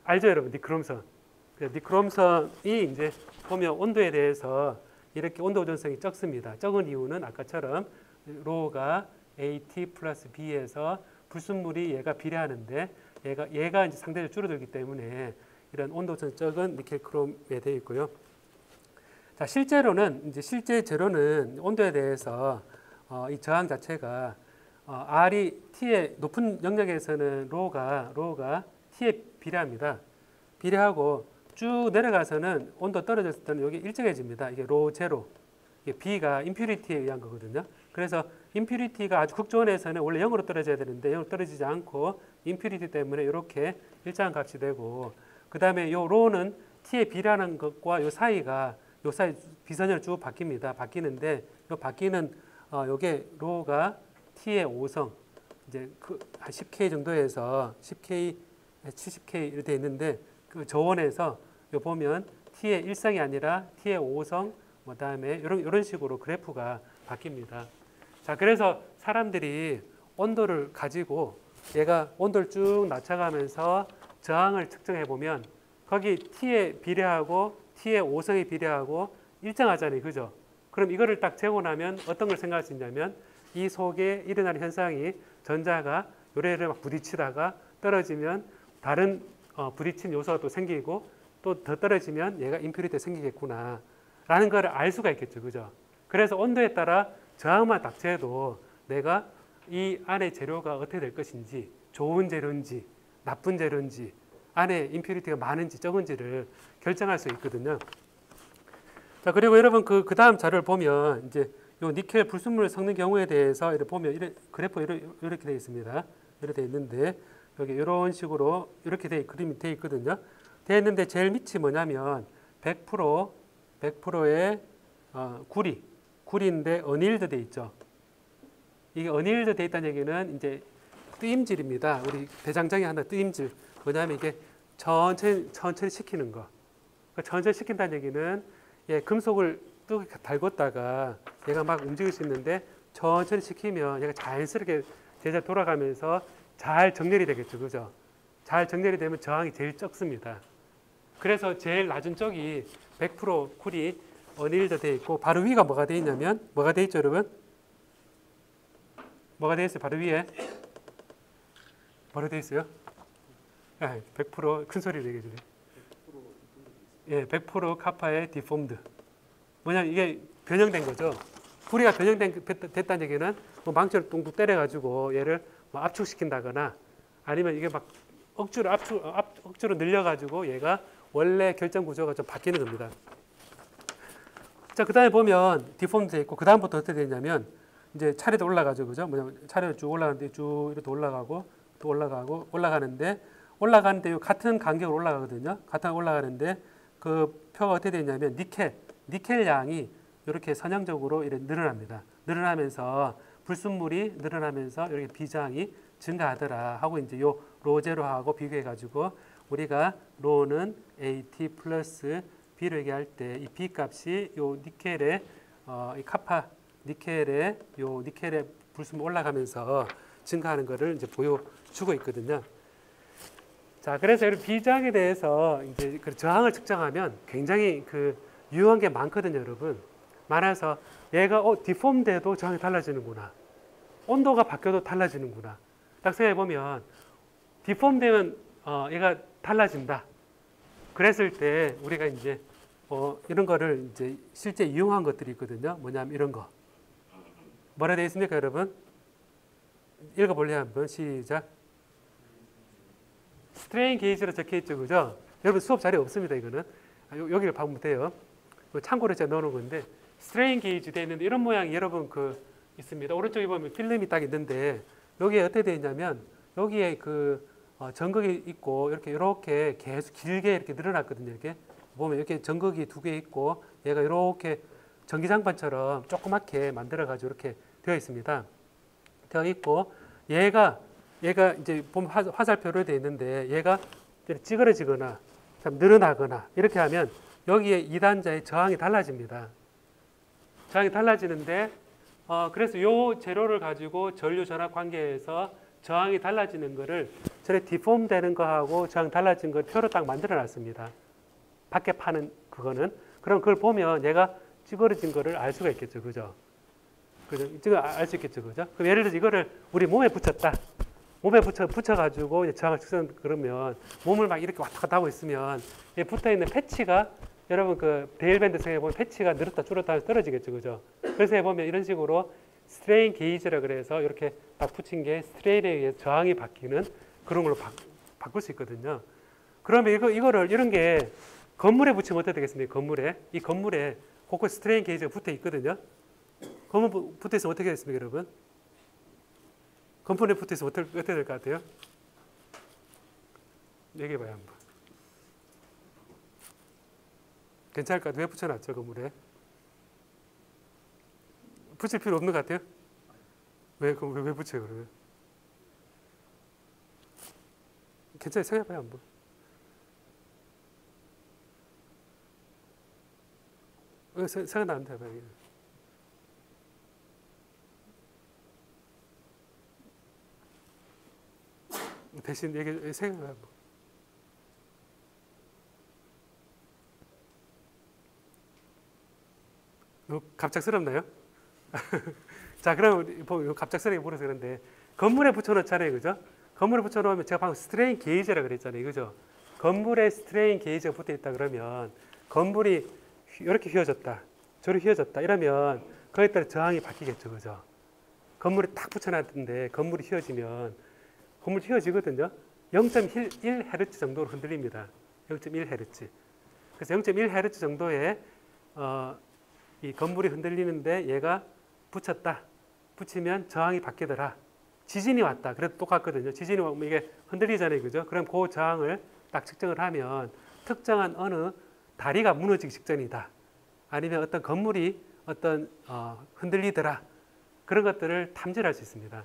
알죠, 여러분? 니크롬선. 니크롬선이 이제 보면 온도에 대해서 이렇게 온도 오전성이 적습니다. 적은 이유는 아까처럼 로가 AT 플러스 B에서 불순물이 얘가 비례하는데 얘가 이제 상대적으로 줄어들기 때문에 이런 온도 오전성 적은 니켈 크롬에 되어 있고요. 자, 실제로는 이제 실제 재료는 온도에 대해서 이 저항 자체가 R이 T의 높은 영역에서는 로가 T에 비례합니다. 비례하고 쭉 내려가서는 온도 떨어졌을 때는 여기 일정해집니다. 이게 로 제로. 이게 B가 임퓨리티에 의한 거거든요. 그래서 임퓨리티가 아주 극저온에서는 원래 0으로 떨어져야 되는데 0으로 떨어지지 않고 임퓨리티 때문에 이렇게 일정한 값이 되고, 그 다음에 요 로는 T에 비례하는 것과 요 사이가 요 사이 비선으로 쭉 바뀝니다. 바뀌는데 요 바뀌는 요게 로가 T의 5성 이제 한 10K 정도에서 10K, 70K 이렇게 돼 있는데 그 저온에서 요 보면 T의 1성이 아니라 T의 5성, 그다음에 이런 식으로 그래프가 바뀝니다. 자, 그래서 사람들이 온도를 가지고 얘가 온도를 쭉 낮춰가면서 저항을 측정해 보면 거기 T에 비례하고 T의 5성에 비례하고 일정하잖아요, 그죠? 그럼 이거를 딱 재고 나면 어떤 걸 생각할 수 있냐면 이 속에 일어나는 현상이 전자가 요래를 막 부딪히다가 떨어지면 다른 부딪힌 요소가 또 생기고 또 더 떨어지면 얘가 임퓨리티가 생기겠구나 라는 걸 알 수가 있겠죠, 그죠? 그래서 온도에 따라 저항만 딱 재도 내가 이 안에 재료가 어떻게 될 것인지, 좋은 재료인지 나쁜 재료인지 안에 임퓨리티가 많은지 적은지를 결정할 수 있거든요. 자, 그리고 여러분 그 다음 자료를 보면 이제 요 니켈 불순물을 섞는 경우에 대해서 이렇게 보면 그래프 이렇게 되어 있습니다. 이렇게 되어 있는데 여기 이런 식으로 이렇게 그림이 되어 있거든요. 되어 있는데 제일 밑이 뭐냐면 100%의 구리인데 어닐드 되어 있죠. 이게 어닐드 되어 있다는 얘기는 이제 뜨임질입니다. 우리 대장장이 하나 뜨임질. 뭐냐면 이게 천천히 식히는 거. 천천히 식힌다는 얘기는 금속을 뚝 달궜다가 얘가 막 움직일 수 있는데 천천히 식히면 얘가 자연스럽게 제자리 돌아가면서 잘 정렬이 되겠죠, 그죠? 잘 정렬이 되면 저항이 제일 적습니다. 그래서 제일 낮은 쪽이 100% 쿨이 어닐드 되어 있고 바로 위가 뭐가 되어 있냐면 뭐가 되어 있죠, 여러분? 뭐가 되어 있어요? 바로 위에 뭐로 되어 있어요? 100% 큰 소리로 얘기해 주세요. 100% 카파의 디폼드. 뭐냐면 이게 변형된 거죠. 구리가 변형됐다는 얘기는 뭐 망치를 뚱뚱 때려가지고 얘를 뭐 압축시킨다거나 아니면 이게 막 억지로 늘려가지고 얘가 원래 결정 구조가 좀 바뀌는 겁니다. 자, 그 다음에 보면 디폼드 돼 있고 그 다음부터 어떻게 되냐면 이제 차례도 올라가죠, 그죠? 뭐냐면 차례로 쭉 올라가는데 쭉 이렇게 올라가고 또 올라가는데 요 같은 간격으로 올라가거든요. 같은 올라가는데 그 표가 어떻게 되냐면 니켈 양이 이렇게 선형적으로 이렇게 늘어납니다. 늘어나면서 불순물이 늘어나면서 이렇게 비저항이 증가하더라 하고 이제 요 로제로하고 비교해 가지고 우리가 로는 AT 플러스 B를 얘기할 때 이 B 값이 요 니켈의 이 카파 니켈의 요 니켈의 불순물 올라가면서 증가하는 것을 이제 보여주고 있거든요. 자, 그래서 이 비저항에 대해서 이제 그 저항을 측정하면 굉장히 그 유용한 게 많거든요, 여러분. 많아서 얘가 디폼돼도 저항이 달라지는구나. 온도가 바뀌어도 달라지는구나. 딱 생각해 보면 디폼되면 얘가 달라진다. 그랬을 때 우리가 이제 이런 거를 이제 실제 이용한 것들이 있거든요. 뭐냐면 이런 거. 뭐라 되어 있습니까, 여러분? 읽어볼래요, 한번 시작. 스트레인 게이지로 적혀 있죠, 그죠? 여러분 수업 자리 없습니다, 이거는. 여기를 보면 돼요. 참고로 제가 넣어놓은 건데 스트레인 게이지 되어 있는데 이런 모양이 여러분 그 있습니다. 오른쪽에 보면 필름이 딱 있는데 여기에 어떻게 되어 있냐면 여기에 그 전극이 있고 이렇게 계속 길게 이렇게 늘어났거든요. 이렇게 보면 이렇게 전극이 두 개 있고 얘가 이렇게 전기장판처럼 조그맣게 만들어 가지고 이렇게 되어 있습니다. 되어 있고 얘가 이제 보면 화살표로 되어 있는데 얘가 찌그러지거나 좀 늘어나거나 이렇게 하면 여기에 2단자의 저항이 달라집니다. 저항이 달라지는데 그래서 요 재료를 가지고 전류 전압 관계에서 저항이 달라지는 거를 전에 디폼 되는 거하고 저항 달라진 걸 표로 딱 만들어 놨습니다. 밖에 파는 그거는. 그럼 그걸 보면 얘가 찌그러진 거를 알 수가 있겠죠. 그죠? 그죠? 지금 알 수 있겠죠. 그죠? 그럼 예를 들어서 이거를 우리 몸에 붙였다. 몸에 붙여가지고 저항을 측정 그러면 몸을 막 이렇게 왔다 갔다 하고 있으면 붙어 있는 패치가 여러분 그 데일밴드 생각해 보면 패치가 늘었다 줄었다 떨어지겠죠. 그죠? 그래서 해보면 이런 식으로 스트레인 게이지라 그래서 이렇게 딱 붙인 게 스트레인에 의해 저항이 바뀌는 그런 걸로 바꿀 수 있거든요. 그러면 이거를 이런 게 건물에 붙이면 어떻게 되겠습니까? 이 건물에 곳곳 스트레인 게이지가 붙어 있거든요. 건물 붙어 있으면 어떻게 되겠습니까, 여러분? 건물에 붙어 있으면 어떻게 될 것 같아요? 얘기해봐요 한번. 괜찮을 것 같아요. 왜 붙여놨죠, 건물에? 붙일 필요 없는 것 같아요? 왜 붙여요, 그러면? 괜찮아요. 생각해봐요, 한번. 생각나는데 해봐요. 대신 생각해봐요, 한번. 너무 갑작스럽나요? 자, 그럼 갑작스럽게 물어서 그런데 건물에 붙여놓잖아요, 그죠? 건물에 붙여놓으면 제가 방금 스트레인 게이지라 그랬잖아요, 그죠? 건물에 스트레인 게이지가 붙어 있다 그러면 건물이 이렇게 휘어졌다, 저렇게 휘어졌다 이러면 거기에 따라 저항이 바뀌겠죠, 그죠? 건물에 딱 붙여놨는데 건물이 휘어지면 건물이 휘어지거든요. 0.1Hz 정도로 흔들립니다. 0.1Hz. 그래서 0.1Hz 정도의 이 건물이 흔들리는데 얘가 붙이면 저항이 바뀌더라. 지진이 왔다. 그래도 똑같거든요. 지진이 오면 이게 흔들리잖아요. 그죠? 그럼 그 저항을 딱 측정을 하면 특정한 어느 다리가 무너지기 직전이다. 아니면 어떤 건물이 흔들리더라. 그런 것들을 탐지할 수 있습니다.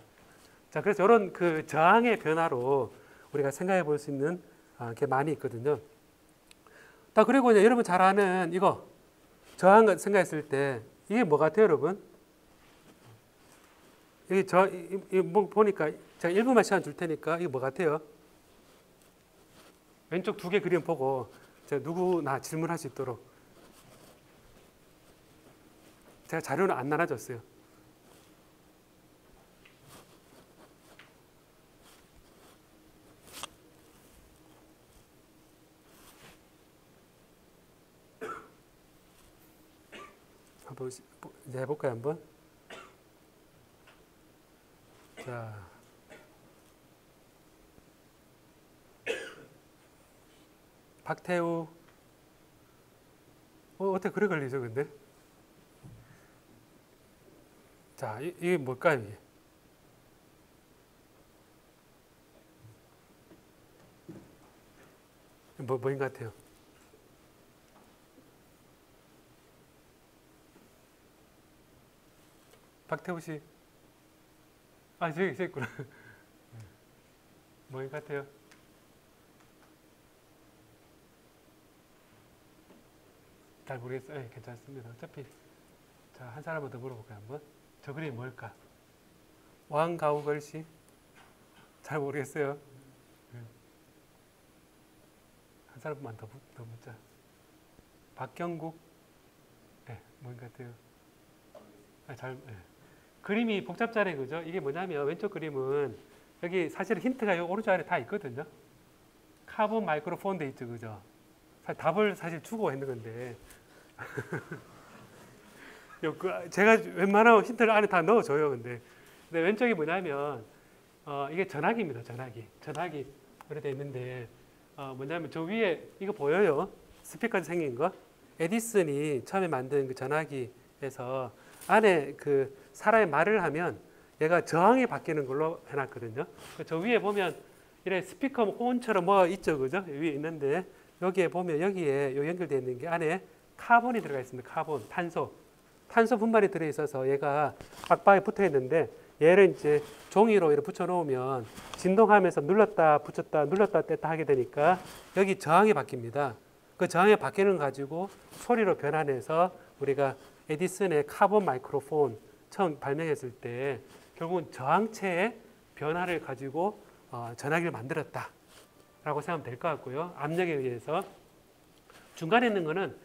자, 그래서 이런 그 저항의 변화로 우리가 생각해 볼 수 있는 게 많이 있거든요. 그리고 이제 여러분 잘 아는 이거 저항 생각했을 때 이게 뭐 같아요, 여러분? 이게 뭐 보니까 제가 1분만 시간 줄 테니까 이게 뭐 같아요? 왼쪽 두 개 그림 보고 제가 누구나 질문할 수 있도록 제가 자료는 안 나눠줬어요. 한번 이제 해볼까요, 한번? 자, 박태우. 어떻게 그래 걸리죠, 근데? 자, 이게 뭘까요, 이게? 뭐인 것 같아요? 박태우 씨. 아, 저기 있구나. 뭐인 것 같아요? 잘 모르겠어요. 네, 괜찮습니다. 어차피 자, 한 사람만 더 물어볼까요? 한번. 저 그림이 뭘까? 왕가우걸씨? 잘 모르겠어요. 네. 한 사람만 더 묻자. 박경국? 네, 뭐인 것 같아요? 아, 네. 그림이 복잡잖아요, 그죠? 이게 뭐냐면 왼쪽 그림은 여기 사실 힌트가 이 오른쪽 아래 다 있거든요. 카본 마이크로폰 돼 있죠, 그죠? 답을 사실 주고 했는 건데 제가 웬만하면 힌트를 안에 다 넣어줘요, 근데 왼쪽이 뭐냐면 이게 전화기입니다, 전화기 이렇게 돼 있는데 뭐냐면 저 위에 이거 보여요? 스피커 생긴 거? 에디슨이 처음에 만든 그 전화기에서 안에 그 사람이 말을 하면 얘가 저항이 바뀌는 걸로 해놨거든요. 저 위에 보면 이래 스피커 호은처럼 뭐 있죠, 그죠? 위에 있는데 여기에 보면 여기에 연결되어 있는 게 안에 카본이 들어가 있습니다. 카본, 탄소 분말이 들어 있어서 얘가 박박에 붙어 있는데 얘를 이제 종이로 이렇게 붙여 놓으면 진동하면서 눌렀다 붙였다 눌렀다 뗐다 하게 되니까 여기 저항이 바뀝니다. 그 저항이 바뀌는 거 가지고 소리로 변환해서 우리가 에디슨의 카본 마이크로폰 처음 발명했을 때 결국은 저항체의 변화를 가지고 전화기를 만들었다라고 생각하면 될 것 같고요. 압력에 의해서 중간에 있는 거는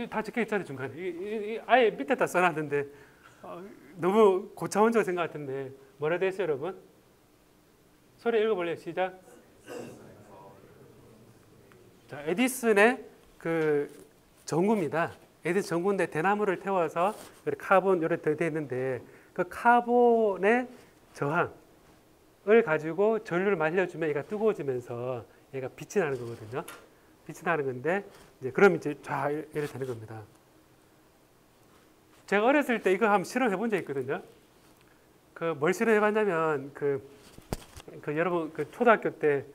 다 적혀 있잖아요. 중간에 아예 밑에다 써놨는데 너무 고차원적으로 생각 같은데 뭐라 돼 있어요, 여러분? 소리 읽어볼래요? 시작. 자, 에디슨의 그 전구입니다. 에디슨 전구인데 대나무를 태워서 카본 이렇게 되어 있는데 그 카본의 저항을 가지고 전류를 말려주면 얘가 뜨거워지면서 얘가 빛이 나는 거거든요. 빛이 나는 건데 이제 그럼 이제 쫙 이렇게 되는 겁니다. 제가 어렸을 때 이거 한번 실험해 본 적 있거든요. 그 뭘 실험해 봤냐면 그 여러분 그 초등학교 때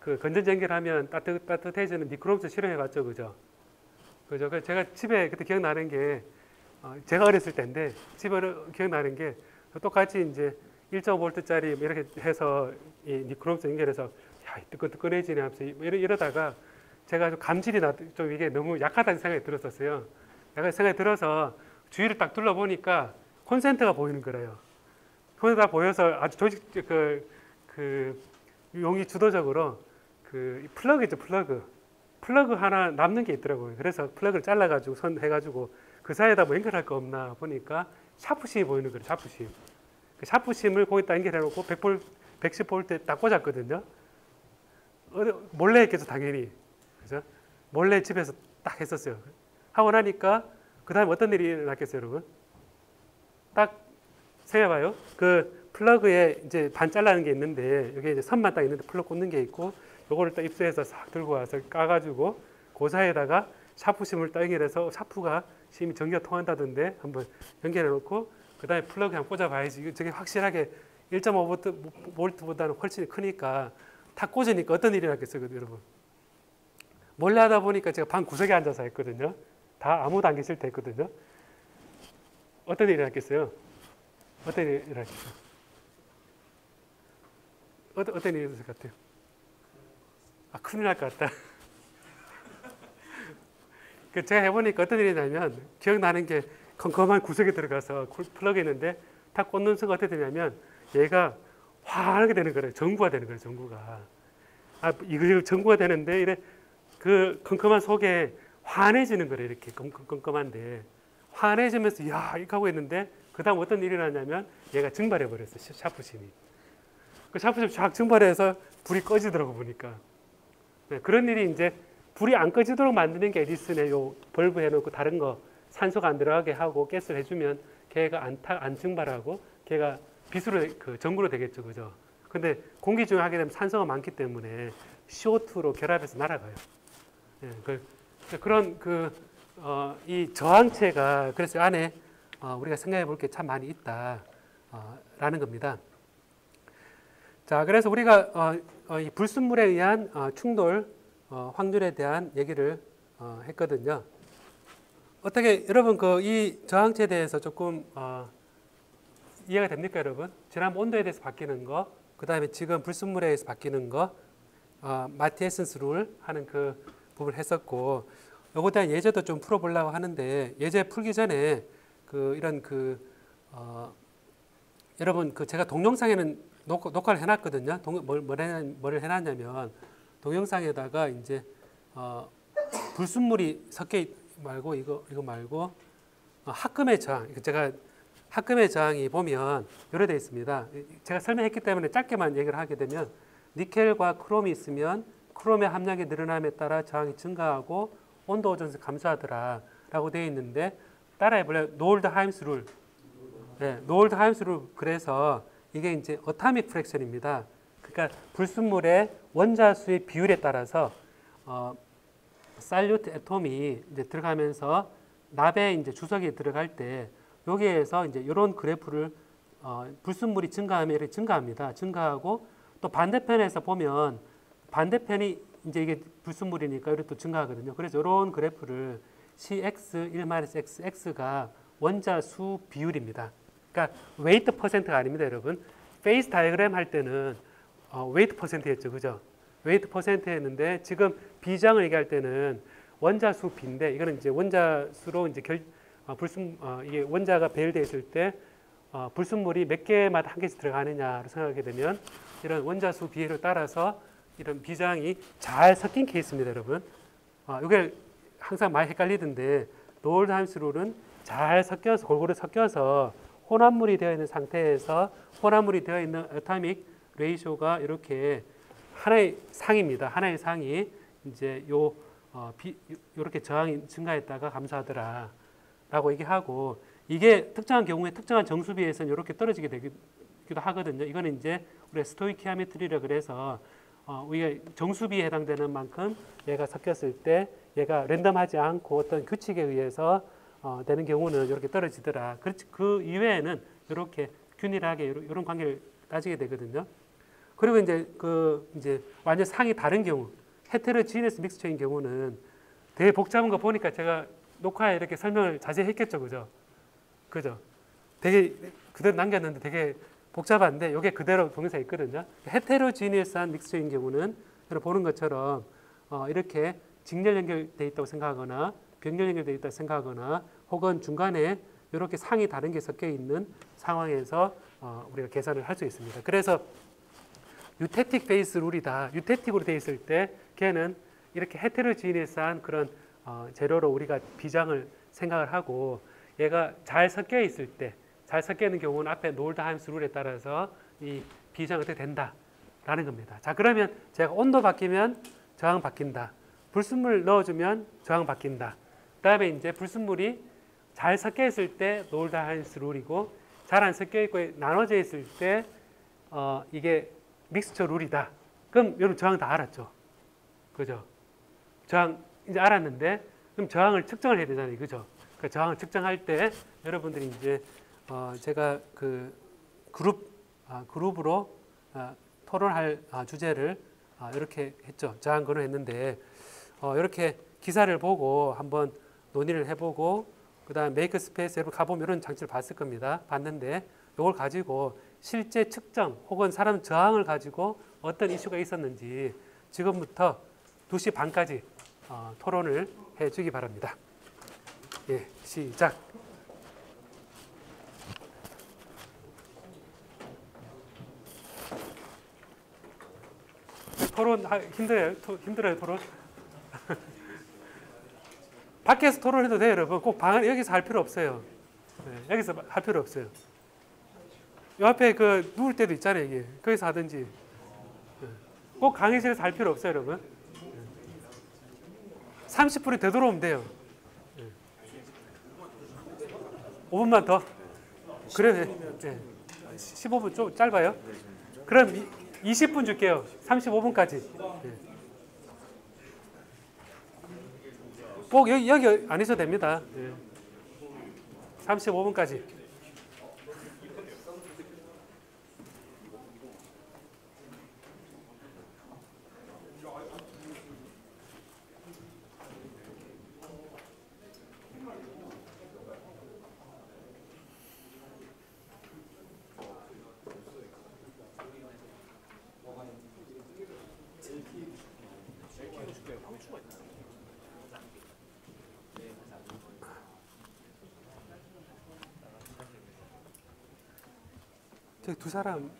그 건전지 연결하면 따뜻해지는 미크로브스 실험해 봤죠, 그죠? 그죠? 제가 집에 그때 기억나는 게 제가 어렸을 때인데 집에 기억나는 게 똑같이 이제 1.5V짜리 이렇게 해서 이 미크로브스 연결해서 야, 뜨끈뜨끈해지네 하면서 이러다가 제가 좀 감질이 좀 이게 너무 약하다는 생각이 들었었어요. 약간 생각이 들어서 주위를 딱 둘러보니까 콘센트가 보이는 거래요. 콘센트가 보여서 아주 그 용이 주도적으로 그 플러그죠, 플러그 하나 남는 게 있더라고요. 그래서 플러그를 잘라가지고 해가지고 그 사이에다 뭐 연결할 거 없나 보니까 샤프심이 보이는 거예요, 샤프심. 그 샤프심을 거기다 연결해놓고 110V 딱 꽂았거든요. 몰래 했겠죠, 당연히. 그죠? 몰래 집에서 딱 했었어요. 하고 나니까 그 다음에 어떤 일이 일어났겠어요, 여러분? 딱 생각해봐요. 그 플러그에 이제 반 잘라는 게 있는데 여기 이제 선만 딱 있는데 플러그 꽂는 게 있고 요거를 딱 입수해서 싹 들고 와서 까가지고 그 사이에다가 샤프심을 딱 연결해서 샤프가 심이 전기가 통한다던데 한번 연결해 놓고 그 다음에 플러그 한번 꽂아봐야지. 저게 확실하게 1.5V보다는 훨씬 크니까 탁 꽂으니까 어떤 일이 났겠어요, 여러분? 몰래 하다 보니까 제가 방 구석에 앉아서 했거든요. 다 아무도 안 계실 때 했거든요. 어떤 일이 났겠어요? 어떤 일이 났겠어요? 어떤 일이 있을 것 같아요? 아, 큰일 날 것 같다. 제가 해보니까 어떤 일이 나면 기억나는 게 컴컴한 구석에 들어가서 플러그 있는데 탁 꽂는 순간 어떻게 되냐면 얘가 환하게 되는 거예요. 전구가 되는 거예요. 전구가. 아, 이거 전구가 되는데 이래 그 컴컴한 속에 환해지는 거예요. 이렇게 컴컴한데 환해지면서 야 이렇게 하고 있는데 그 다음 어떤 일이 나냐면 얘가 증발해 버렸어요. 샤프심이. 그 샤프심이 쫙 증발해서 불이 꺼지더라고 보니까. 네, 그런 일이 이제 불이 안 꺼지도록 만드는 게 에디슨의 요 벌브 해놓고 다른 거 산소가 안 들어가게 하고 가스를 해주면 걔가 안 증발하고 걔가 빛으로 그 전구로 되겠죠, 그죠? 근데 공기 중에 하게 되면 산소가 많기 때문에 CO2로 결합해서 날아가요. 네, 그런 이 저항체가 그래서 안에 우리가 생각해 볼 게 참 많이 있다라는 겁니다. 자, 그래서 우리가 이 불순물에 의한 충돌 확률에 대한 얘기를 했거든요. 어떻게 여러분 이 저항체에 대해서 조금 이해가 됩니까, 여러분? 지난번 온도에 대해서 바뀌는 거, 그 다음에 지금 불순물에 의해서 바뀌는 거, 마티 에센스 룰 하는 그 부분을 했었고, 요거에 대한 예제도 좀 풀어보려고 하는데, 예제 풀기 전에 여러분 제가 동영상에는 녹화를 해놨거든요. 뭘 해놨냐면 동영상에다가 이제 불순물이 섞여 말고 이거 말고 합금의 저항. 제가 합금의 저항이 보면 이렇게 되어 있습니다. 제가 설명했기 때문에 짧게만 얘기를 하게 되면 니켈과 크롬이 있으면 크롬의 함량이 늘어남에 따라 저항이 증가하고 온도 오존층이 감소하더라라고 되어 있는데 따라해볼래요? 노을드 하임스 룰. 네, 노을드 하임스 룰. 그래서 이게 이제 어타믹 프랙션입니다. 그러니까 불순물의 원자수의 비율에 따라서 살루트 애톰이 이제 들어가면서 납에 이제 주석이 들어갈 때 여기에서 이제 이런 그래프를 불순물이 증가하면 이렇게 증가합니다. 증가하고 또 반대편에서 보면 반대편이 이제 이게 불순물이니까 이렇게 또 증가하거든요. 그래서 이런 그래프를 CX1-X, X가 원자수 비율입니다. 그러니까 웨이트 퍼센트가 아닙니다, 여러분. 페이스 다이어그램 할 때는 웨이트 퍼센트였죠, 그죠? 웨이트 퍼센트였는데 지금 비장을 얘기할 때는 원자수 비인데 이거는 이제 원자수로 이제 이게 원자가 배열되어 있을 때 불순물이 몇 개마다 한 개씩 들어가느냐를 생각하게 되면 이런 원자수 비율을 따라서 이런 비장이 잘 섞인 케이스입니다, 여러분. 이게 항상 많이 헷갈리던데 노을드 하임스 룰은 잘 섞여서 골고루 섞여서 혼합물이 되어 있는 상태에서 혼합물이 되어 있는 어타믹 레이쇼가 이렇게 하나의 상입니다. 하나의 상이 이제 요렇게 저항이 증가했다가 감소하더라라고 얘기하고 이게 특정한 경우에 특정한 정수비에서는 이렇게 떨어지게 되기도 하거든요. 이거는 이제 우리가 스토이키아메트리라 그래서 우리가 정수비에 해당되는 만큼 얘가 섞였을 때 얘가 랜덤하지 않고 어떤 규칙에 의해서 되는 경우는 이렇게 떨어지더라. 그 이외에는 이렇게 균일하게 이런 관계를 따지게 되거든요. 그리고 이제 완전 상이 다른 경우, 헤테로지니어스 믹스처인 경우는 되게 복잡한 거 보니까 제가 녹화에 이렇게 설명을 자세히 했겠죠, 그죠? 되게 그대로 남겼는데 되게 복잡한데 이게 그대로 동영상에 있거든요. 헤테로지니어스한 믹스처인 경우는 여러분 보는 것처럼 이렇게 직렬 연결되어 있다고 생각하거나 병렬 연결되어 있다고 생각하거나 혹은 중간에 이렇게 상이 다른 게 섞여 있는 상황에서 우리가 계산을 할 수 있습니다. 그래서 유테틱 베이스 룰이다. 유테틱으로 되어 있을 때 걔는 이렇게 헤테로지니어스한 그런 재료로 우리가 비장을 생각을 하고 얘가 잘 섞여 있을 때 잘 섞여 있는 경우는 앞에 노을드 하임스 룰에 따라서 이 비장이 어떻게 된다라는 겁니다. 자, 그러면 제가 온도 바뀌면 저항 바뀐다. 불순물 넣어주면 저항 바뀐다. 그다음에 이제 불순물이 잘 섞여 있을 때 노을드 하임스 룰이고 잘 안 섞여 있고 나눠져 있을 때 이게 믹스처 룰이다. 그럼 여러분 저항 다 알았죠? 그죠? 저항 이제 알았는데 그럼 저항을 측정을 해야 되잖아요. 그죠? 그 저항을 측정할 때 여러분들이 이제 제가 그 그룹으로 토론할 주제를 이렇게 했죠. 저항 근을 했는데 이렇게 기사를 보고 한번 논의를 해보고 그다음 메이크 스페이스 여러분 가보면 이런 장치를 봤을 겁니다. 봤는데 이걸 가지고 실제 측정 혹은 사람 저항을 가지고 어떤 이슈가 있었는지 지금부터 2시 반까지 토론을 해주기 바랍니다. 예, 시작. 토론 힘들어요 토론? 밖에서 토론해도 돼요, 여러분. 꼭 여기서 할 필요 없어요. 네, 여기서 할 필요 없어요. 요 앞에 그 누울 때도 있잖아요, 이게. 거기서 하든지. 네. 꼭 강의실에서 할 필요 없어요, 여러분. 30분이 되돌아오면 돼요. 5분만 더. 그래, 네. 15분 좀 짧아요? 그럼 20분 줄게요. 35분까지. 네. 꼭 여기 안 있어도 됩니다. 네. 35분까지. 저기 두 사람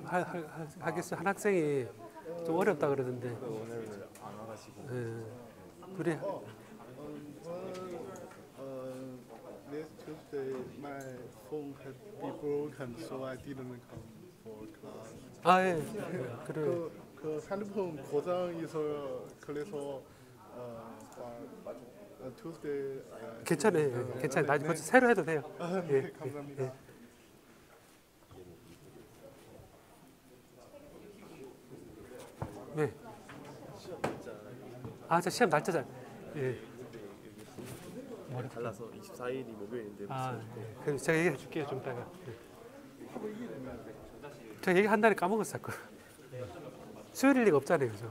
하겠어. 한 학생이 좀 어렵다 그러던데. 오늘 안 와가지고. 둘이 Next Tuesday, my phone had been broken, so I didn't come for class. 아 예. 그래. 그 핸드폰 고장이 있어요. 그래서 Tuesday. 괜찮아요. 괜찮아요. 나중에 새로 해도 돼요. 네, 감사합니다. 네. 아, 저 시험 날짜잖아. 예. 달라서 24일이 목요일인데. 아, 네. 그럼 제가 얘기해 줄게요. 좀 이따가. 네. 제가 얘기한다니 까먹었어. 자꾸. 수요일일 리가 없잖아요. 그죠?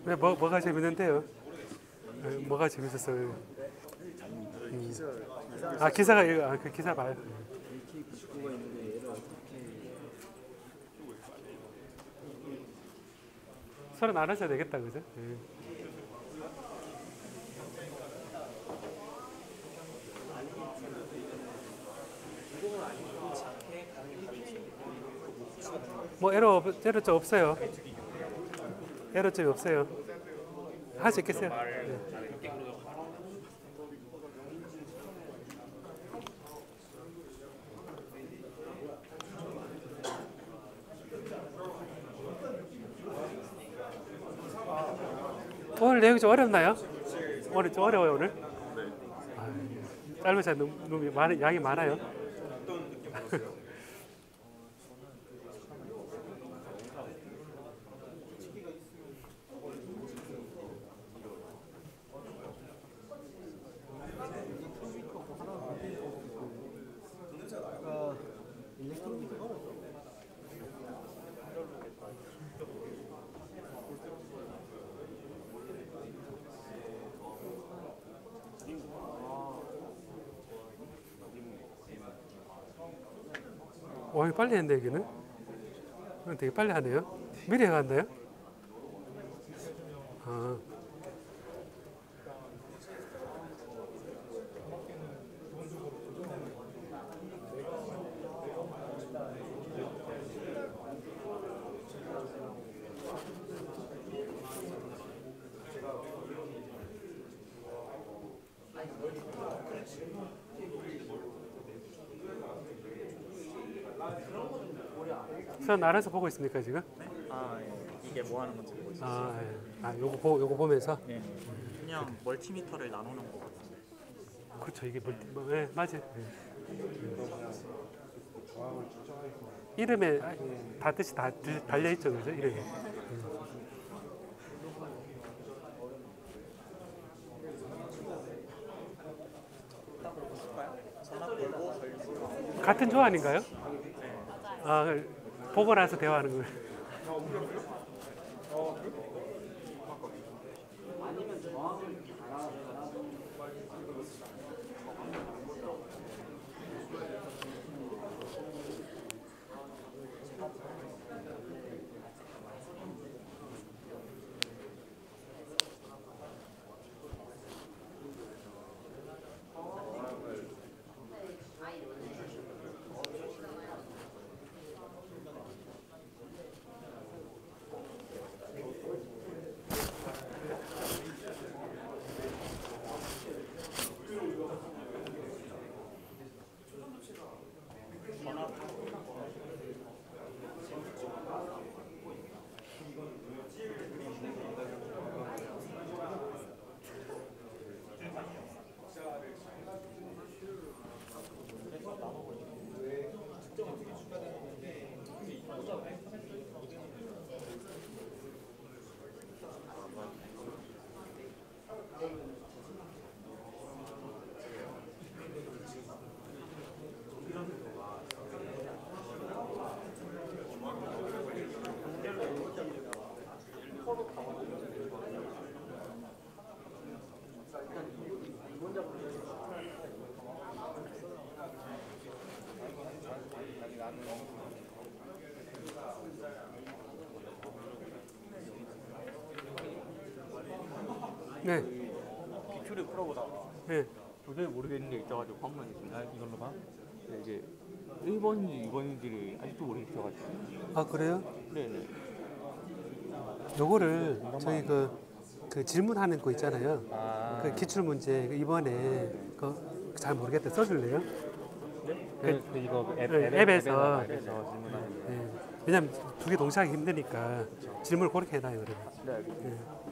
네, 뭐가 재밌는데요? 네, 뭐가 재밌었어요? 아, 기사가 이거, 아, 그 기사 봐요. 서로 나눠줘야 되겠다, 그죠? 네. 뭐 에러점 없어요. 에러점이 없어요. 할 수 있겠어요? 네. 오늘 내용이 좀 어렵나요? 오늘 좀 어려워요 오늘? 아, 짧은 너무 양이 많아요. 와, 빨리 했네 여기는. 되게 빨리 하네요. 미리 해갔나요? 아. 선 알아서 보고 있습니까 지금? 네? 아, 예. 이게 뭐 하는 건지 보고 있어요. 아, 예. 아, 요거 보면서. 네. 그냥 멀티미터를 나누는 거 같은데. 그렇죠. 이게 네, 맞아요. 네. 이름에 다 뜻이 다 달려 있죠, 그죠? 이름에. 같은 조 아닌가요? 아, 보고 나서 대화하는 거예요. 네. 기출을 풀어보다가 네. 도저히 모르겠는 게 있어가지고 한번 이걸로 봐. 근데 이제 1번인지 2번인지를 아직도 모르겠어가지고. 아 그래요? 네네. 요거를 저희 그 질문하는 거 있잖아요. 아. 그 기출 문제 이번에 그 잘 모르겠다 써줄래요? 그 이거 앱에서. 질문하는 거. 네. 왜냐면 두 개 동시에 하기 힘드니까 질문을 그렇게 해놔요. 그러면. 네, 알겠습니다.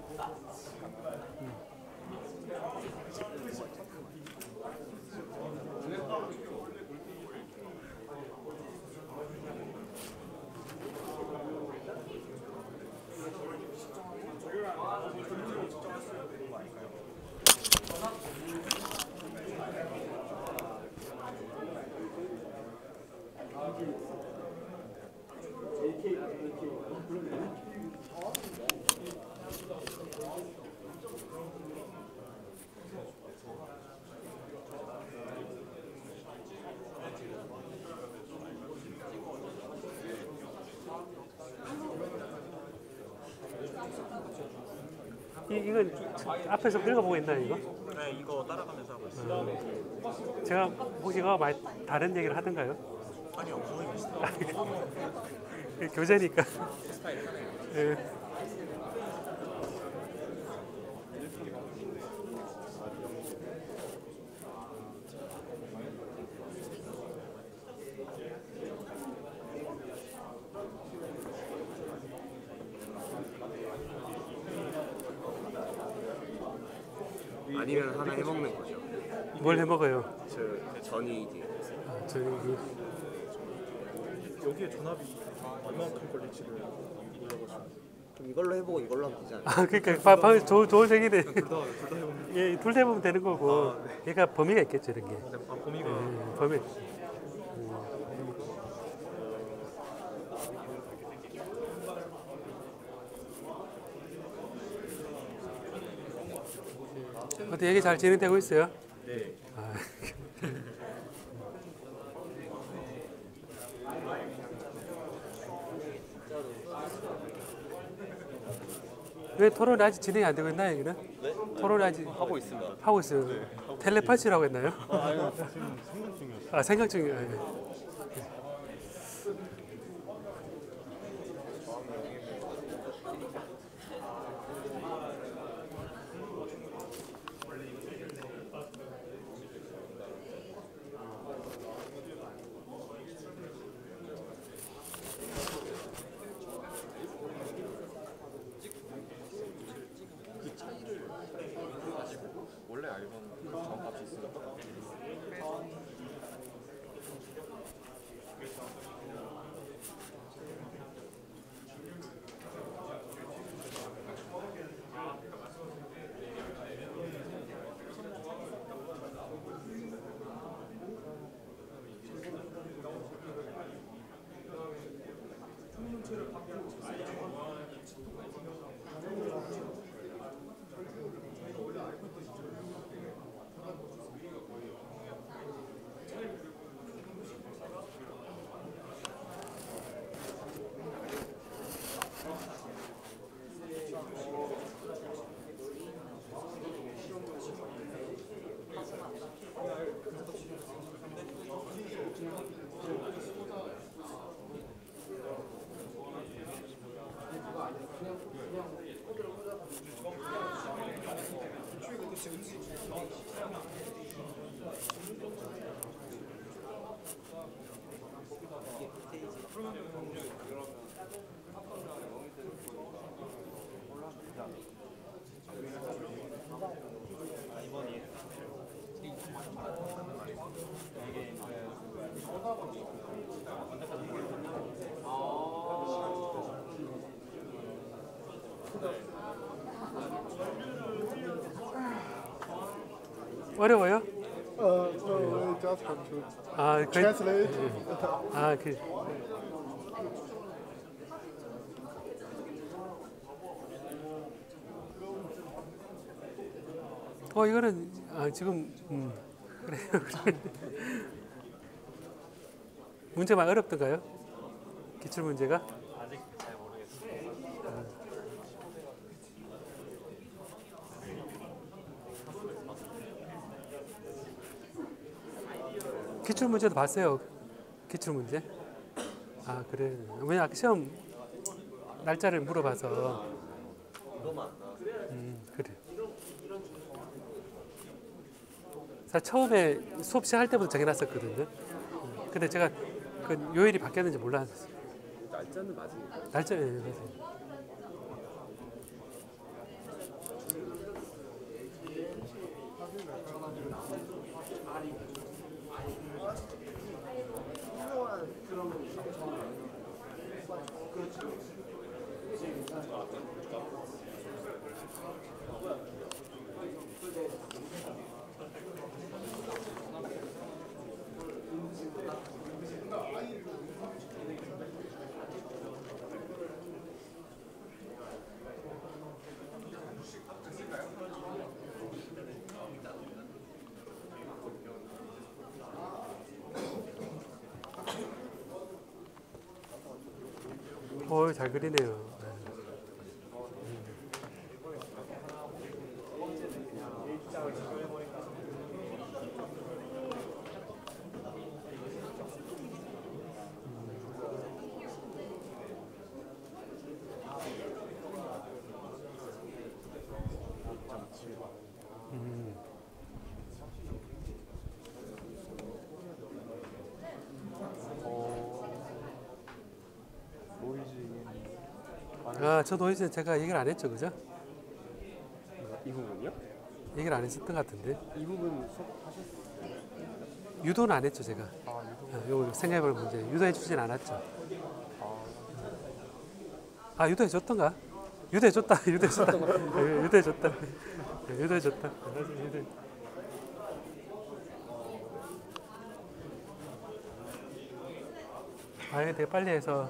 이건 앞에서 읽어보고 있나요 이거? 네, 이거 따라가면서 하고 있어요. 제가 혹시 이거 많이 다른 얘기를 하던가요? 아니요, 거의 비슷해요. 교재니까. 예. 아니면 하나 해먹는 거죠. 뭘 해먹어요? 저 전이 이제 아, 저기 여기에 전압이 얼마만큼 걸릴지를 몰라가지고. 그럼 이걸로 해보고 이걸로 하면 되지 않아요? 아 그러니까 방금 좋은 생이네. 둘다 해보면. 예, 둘 다 해보면 되는 거고. 그러니까 범위가 있겠죠 이런 게. 아, 범위가. 범위. 어때 얘기 잘 진행되고 있어요? 네. 아, 왜 토론이 아직 진행이 안 되고 있나요, 여기는? 네? 토론이 아직 하고 있습니다. 하고 있어요. 텔레파시라고 했나요? 아니요, 지금 생각 중이었어요. 아, 생각 중이에요. 예. 원래 알던 정값이 있으니까. 어려워요? No, we just have to 아, translate. 아, 그. 이거는 지금 그래요. 문제가 어렵던가요? 기출 문제가? 아직 잘 모르겠어요. 기출 문제도 봤어요. 기출 문제? 아 그래. 왜냐 아까 시험 날짜를 물어봐서. 그래. 사실 처음에 수업 시작할 때부터 정해놨었거든요. 근데 제가 그 요일이 바뀌었는지 몰랐어요. 날짜는 맞으니까. 날짜 예, 맞아요. 잘 그리네요. 아, 저 노이즈 제가 얘기를 안 했죠, 그죠? 이 부분이요? 얘기를 안 했었던 것 같은데. 이 부분 수업하셨어요? 유도는 안 했죠, 제가. 요 생각해볼 문제. 유도해 주진 않았죠. 아, 유도해 줬던가? 유도해 줬다. 유도해 줬다. 유도해 줬다. 유도해 줬다. 유도해. 아, 되게 빨리 해서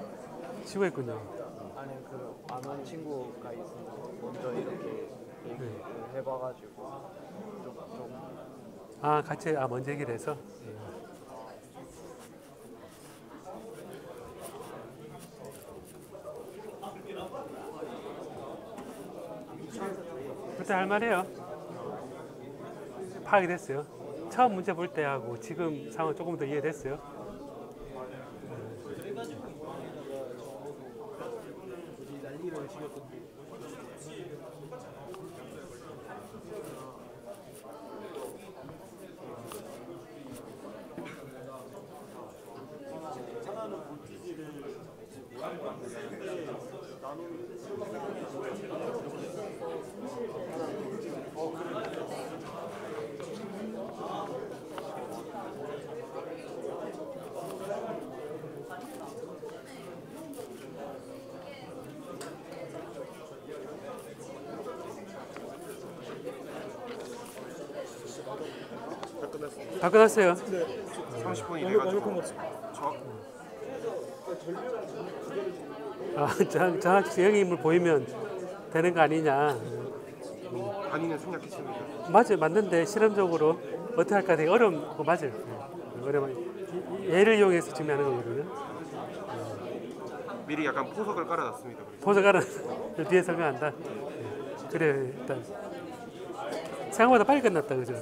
쉬고 있군요. 아니 그 안 온 친구가 있어서 먼저 이렇게 얘기를 해봐가지고 좀 아, 같이 먼저 얘기를 해서. 그때 할 말이에요. 파악이 됐어요. 처음 문제 볼 때하고 지금 상황 조금 더 이해됐어요. 다 끝났어요. 30분이 돼가지고 정확히 영임을 보이면 되는 거 아니냐. 본인은 생략했습니다. 맞아요, 맞는데 실험적으로 어떻게 할까 되게 어려운 거 맞아요. 어려운 예를 이용해서 증명하는 거거든요. 미리 약간 포석을 깔아놨습니다. 그래서. 보석알은 뒤에 설명한다. 그래, 일단 생각보다 빨리 끝났다, 그죠?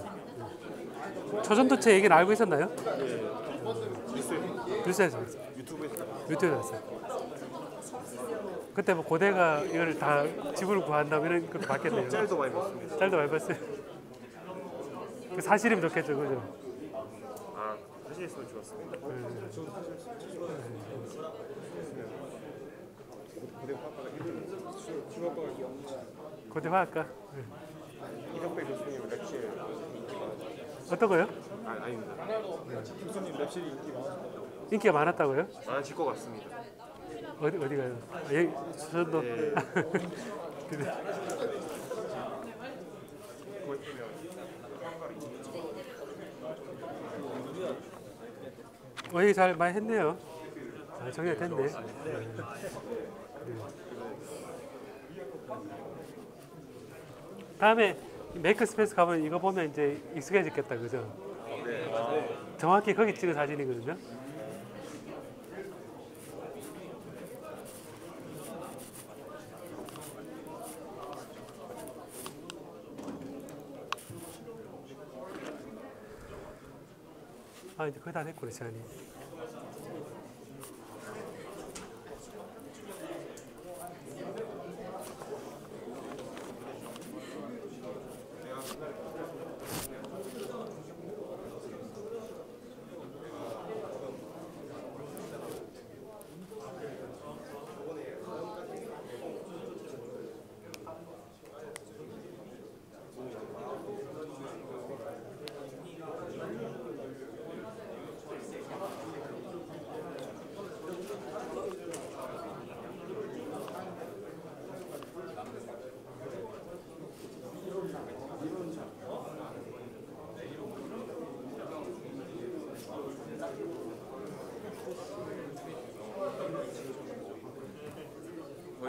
초전도체 얘기는 알고 있었나요? 뉴스에서 유튜브에서 봤어요. 그때 뭐 고대가 이걸 다 지구를 구한다고 이런 것도 봤겠네요. 짤도 많이 봤습니다. 짤도 많이 봤어요. 그 사실이면 좋겠죠, 그죠? 아, 사실 있으면 좋았습니다. 고대 화학과. 이덕배 교수님 랩실 어떤 거요? 아닙니다. 인기가 많았다고요? 많아질 것 같습니다. 어디가요? 아, 여기 수전도. 예. 그래. 얘기 잘 많이 했네요. 아, 정리가 됐네. 다음에 메이커 스페이스 가면 이거 보면 이제 익숙해지겠다, 그죠? 정확히 거기 찍은 사진이거든요. 아, 이제 거의 다 됐구나, 시간이.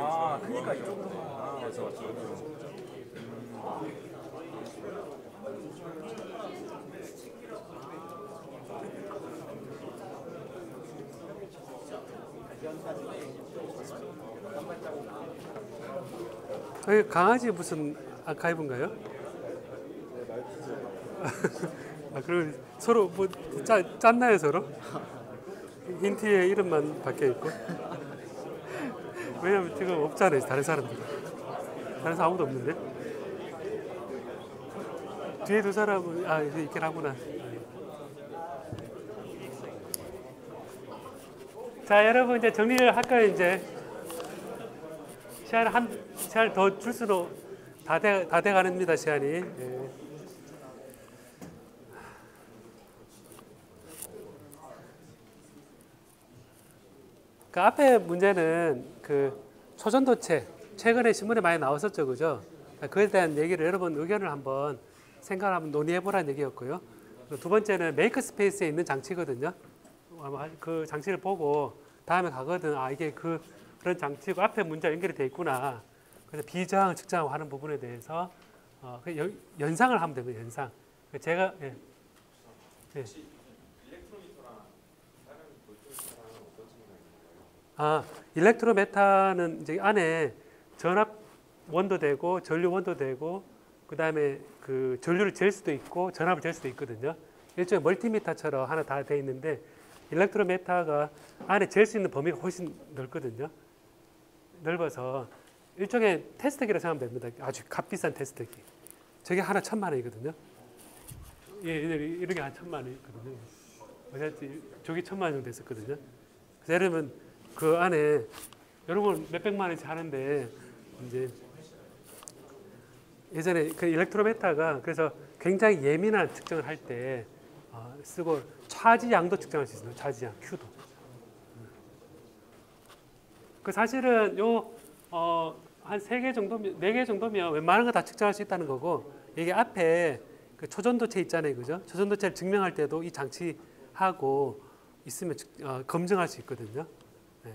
아, 그러니까 이쪽으로. 맞아 맞아. 강아지 무슨 아카이브인가요? 아, 그리고 서로 뭐 짰나요 서로? 힌트의 이름만 바뀌어 있고. 왜냐면 지금 없잖아요 다른 사람들. 다른 사람 아무도 없는데. 뒤에 두 사람은 이제 있긴 하구나. 자 여러분 이제 정리를 할까요 이제? 시간을 더 줄수록 다 돼가는입니다 시간이. 예. 그 앞에 문제는 그 초전도체 최근에 신문에 많이 나왔었죠, 그죠? 그에 대한 얘기를 여러분 의견을 한번 생각을 한번 논의해 보라는 얘기였고요. 두 번째는 메이크 스페이스에 있는 장치거든요. 아마 그 장치를 보고 다음에 가거든. 이게 그런 장치고 앞에 문제가 연결이 돼 있구나. 그래서 비저항, 측정하고 하는 부분에 대해서 연상을 하면 됩니다. 연상. 제가 예. 일렉트로메타는 이제 안에 전압 원도 되고 전류 원도 되고 그다음에 그 전류를 잴 수도 있고 전압을 잴 수도 있거든요. 일종의 멀티미터처럼 하나 다 돼 있는데 일렉트로메타가 안에 잴 수 있는 범위가 훨씬 넓거든요. 넓어서 일종의 테스트기라고 생각하면 됩니다. 아주 값비싼 테스트기. 저게 하나 1,000,000원이거든요. 예, 이런 게 한 1,000,000원이거든요. 어차피 저게 1,000,000원 정도 됐었거든요. 그래서 예를 들면 그 안에 여러분 몇백만 원씩 하는데 이제 예전에 그 일렉트로메타가 그래서 굉장히 예민한 측정을 할 때 쓰고 차지 양도 측정할 수 있어요. 차지 양 Q도. 그 사실은 한 3개 정도면 4개 정도면 웬만한 거 다 측정할 수 있다는 거고 이게 앞에 그 초전도체 있잖아요. 그죠? 초전도체를 증명할 때도 이 장치하고 있으면 검증할 수 있거든요. 네.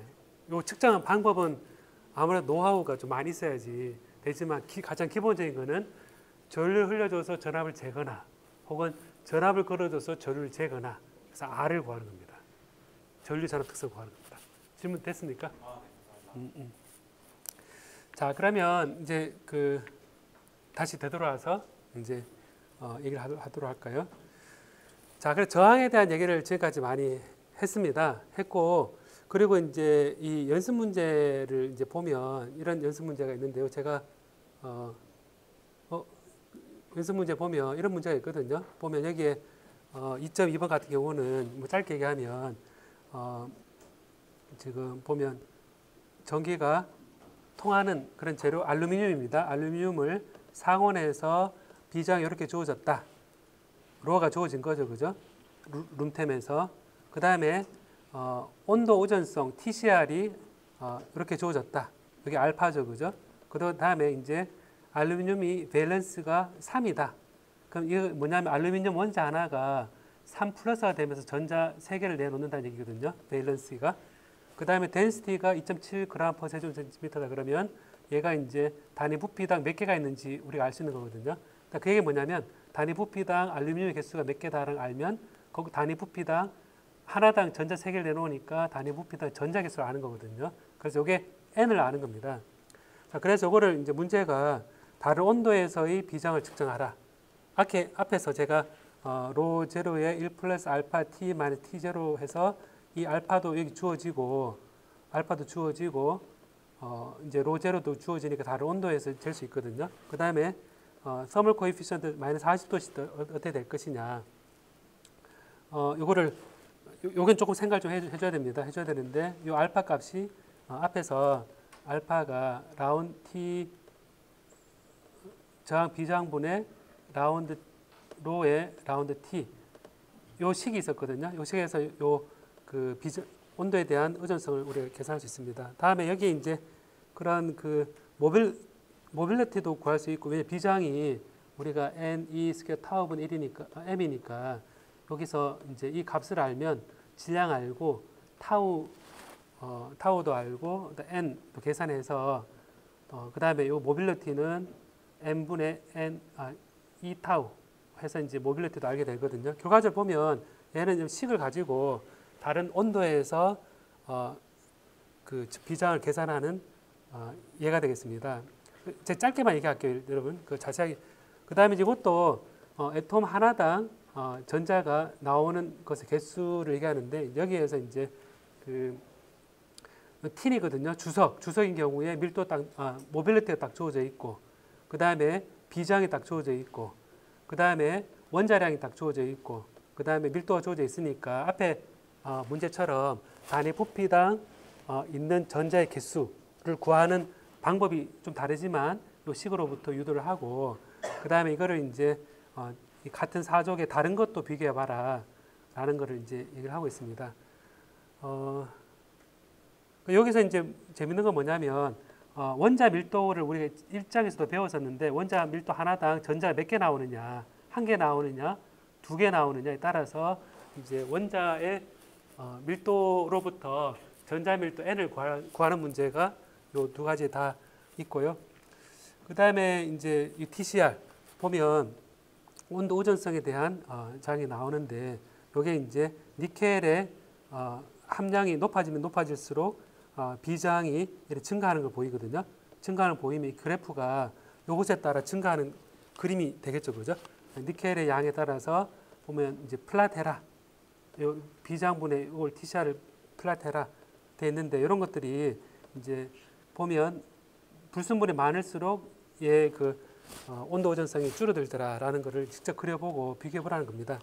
요 측정한 방법은 아무래도 노하우가 좀 많이 있어야지 되지만 가장 기본적인 거는 전류를 흘려줘서 전압을 재거나 혹은 전압을 걸어줘서 전류를 재거나 그래서 R을 구하는 겁니다. 전류 전압 특성 구하는 겁니다. 질문 됐습니까? 자 그러면 이제 다시 되돌아와서 이제 얘기를 하도록 할까요? 자, 그래서 저항에 대한 얘기를 지금까지 많이 했고 그리고 이제 이 연습 문제를 이제 보면 이런 연습 문제가 있는데요. 제가 연습 문제 보면 이런 문제가 있거든요. 보면 여기에 2.2번 같은 경우는 뭐 짧게 얘기하면 지금 보면 전기가 통하는 그런 재료 알루미늄입니다. 알루미늄을 상온에서 비저항이 이렇게 주어졌다. 로어가 주어진 거죠, 그죠? 룸템에서 그 다음에 온도 의존성 TCR이 이렇게 주어졌다. 여기 알파죠, 그죠? 그 다음에 이제 알루미늄이 밸런스가 3이다. 그럼 이거 뭐냐면 알루미늄 원자 하나가 3 플러스가 되면서 전자 3개를 내놓는다는 얘기거든요. 밸런스가. 그 다음에 덴시티가 2.7g per 세제곱센티미터다 그러면 얘가 이제 단위 부피당 몇 개가 있는지 우리가 알 수 있는 거거든요. 그 얘기 뭐냐면 단위 부피당 알루미늄의 개수가 몇 개다를 알면 거기 단위 부피당 하나당 전자 3개를 내놓으니까 단위 부피당 전자 개수를 아는 거거든요. 그래서 이게 N을 아는 겁니다. 자, 그래서 이거를 이제 문제가 다른 온도에서의 비저항을 측정하라. 앞에서 제가 로 제로에 1 플러스 알파 t 마이너스 t 제로 해서 이 알파도 여기 주어지고 알파도 주어지고 이제 로 제로도 주어지니까 다른 온도에서 잴 수 있거든요. 그 다음에 서멀 코에피션트 마이너스 40도씨 어떻게 될 것이냐. 요거를 요건 조금 생각 좀 해줘야 됩니다. 해줘야 되는데 요 알파 값이 앞에서 알파가 라운드 t 저항 비저항분의 라운드 로의 라운드 t 요 식이 있었거든요. 요 식에서 요 그 온도에 대한 의존성을 우리가 계산할 수 있습니다. 다음에 여기 이제 그런 그 모빌리티도 구할 수 있고, 왜냐면 비저항이 우리가 n e 스퀘어 타우분 1이니까 m이니까 여기서 이제 이 값을 알면 질량 알고 타우도 알고 n도 계산해서 그 다음에 이 모빌리티는 n분의 n e 타우 해서 이제 모빌리티도 알게 되거든요. 교과서를 보면 얘는 좀 식을 가지고 다른 온도에서 그 비저항을 계산하는 예가 되겠습니다. 제가 짧게만 얘기할게요, 여러분. 그 자세하게. 그 다음에 이것도 애톰 하나당 전자가 나오는 것의 개수를 얘기하는데 여기에서 이제 그 틴이거든요. 주석인 경우에 밀도 모빌리티가 딱 주어져 있고, 그 다음에 비저항이 딱 주어져 있고, 그 다음에 원자량이 딱 주어져 있고, 그 다음에 밀도가 주어져 있으니까 앞에 문제처럼 단위 부피당 있는 전자의 개수를 구하는 방법이 좀 다르지만 이 식으로부터 유도를 하고, 그 다음에 이거를 이제 같은 사족의 다른 것도 비교해봐라 라는 거를 이제 얘기를 하고 있습니다. 여기서 이제 재밌는 건 뭐냐면 원자 밀도를 우리가 1장에서도 배웠었는데 원자 밀도 하나당 전자가 몇 개 나오느냐, 한 개 나오느냐, 두 개 나오느냐에 따라서 이제 원자의 밀도로부터 전자 밀도 n을 구하는 문제가 요 두 가지 다 있고요. 그 다음에 이제 이 TCR 보면 온도 의존성에 대한 장이 나오는데 요게 이제 니켈의 함량이 높아지면 높아질수록 비저항이 이렇게 증가하는 걸 보이거든요. 증가하는 보이면 이 그래프가 요것에 따라 증가하는 그림이 되겠죠, 그죠? 니켈의 양에 따라서 보면 이제 플라테라, 요 비저항분의 이걸 TCR을 플라테라 돼 있는데 이런 것들이 이제 보면 불순물이 많을수록 얘 그 온도 의존성이 줄어들더라라는 것을 직접 그려보고 비교해보라는 겁니다.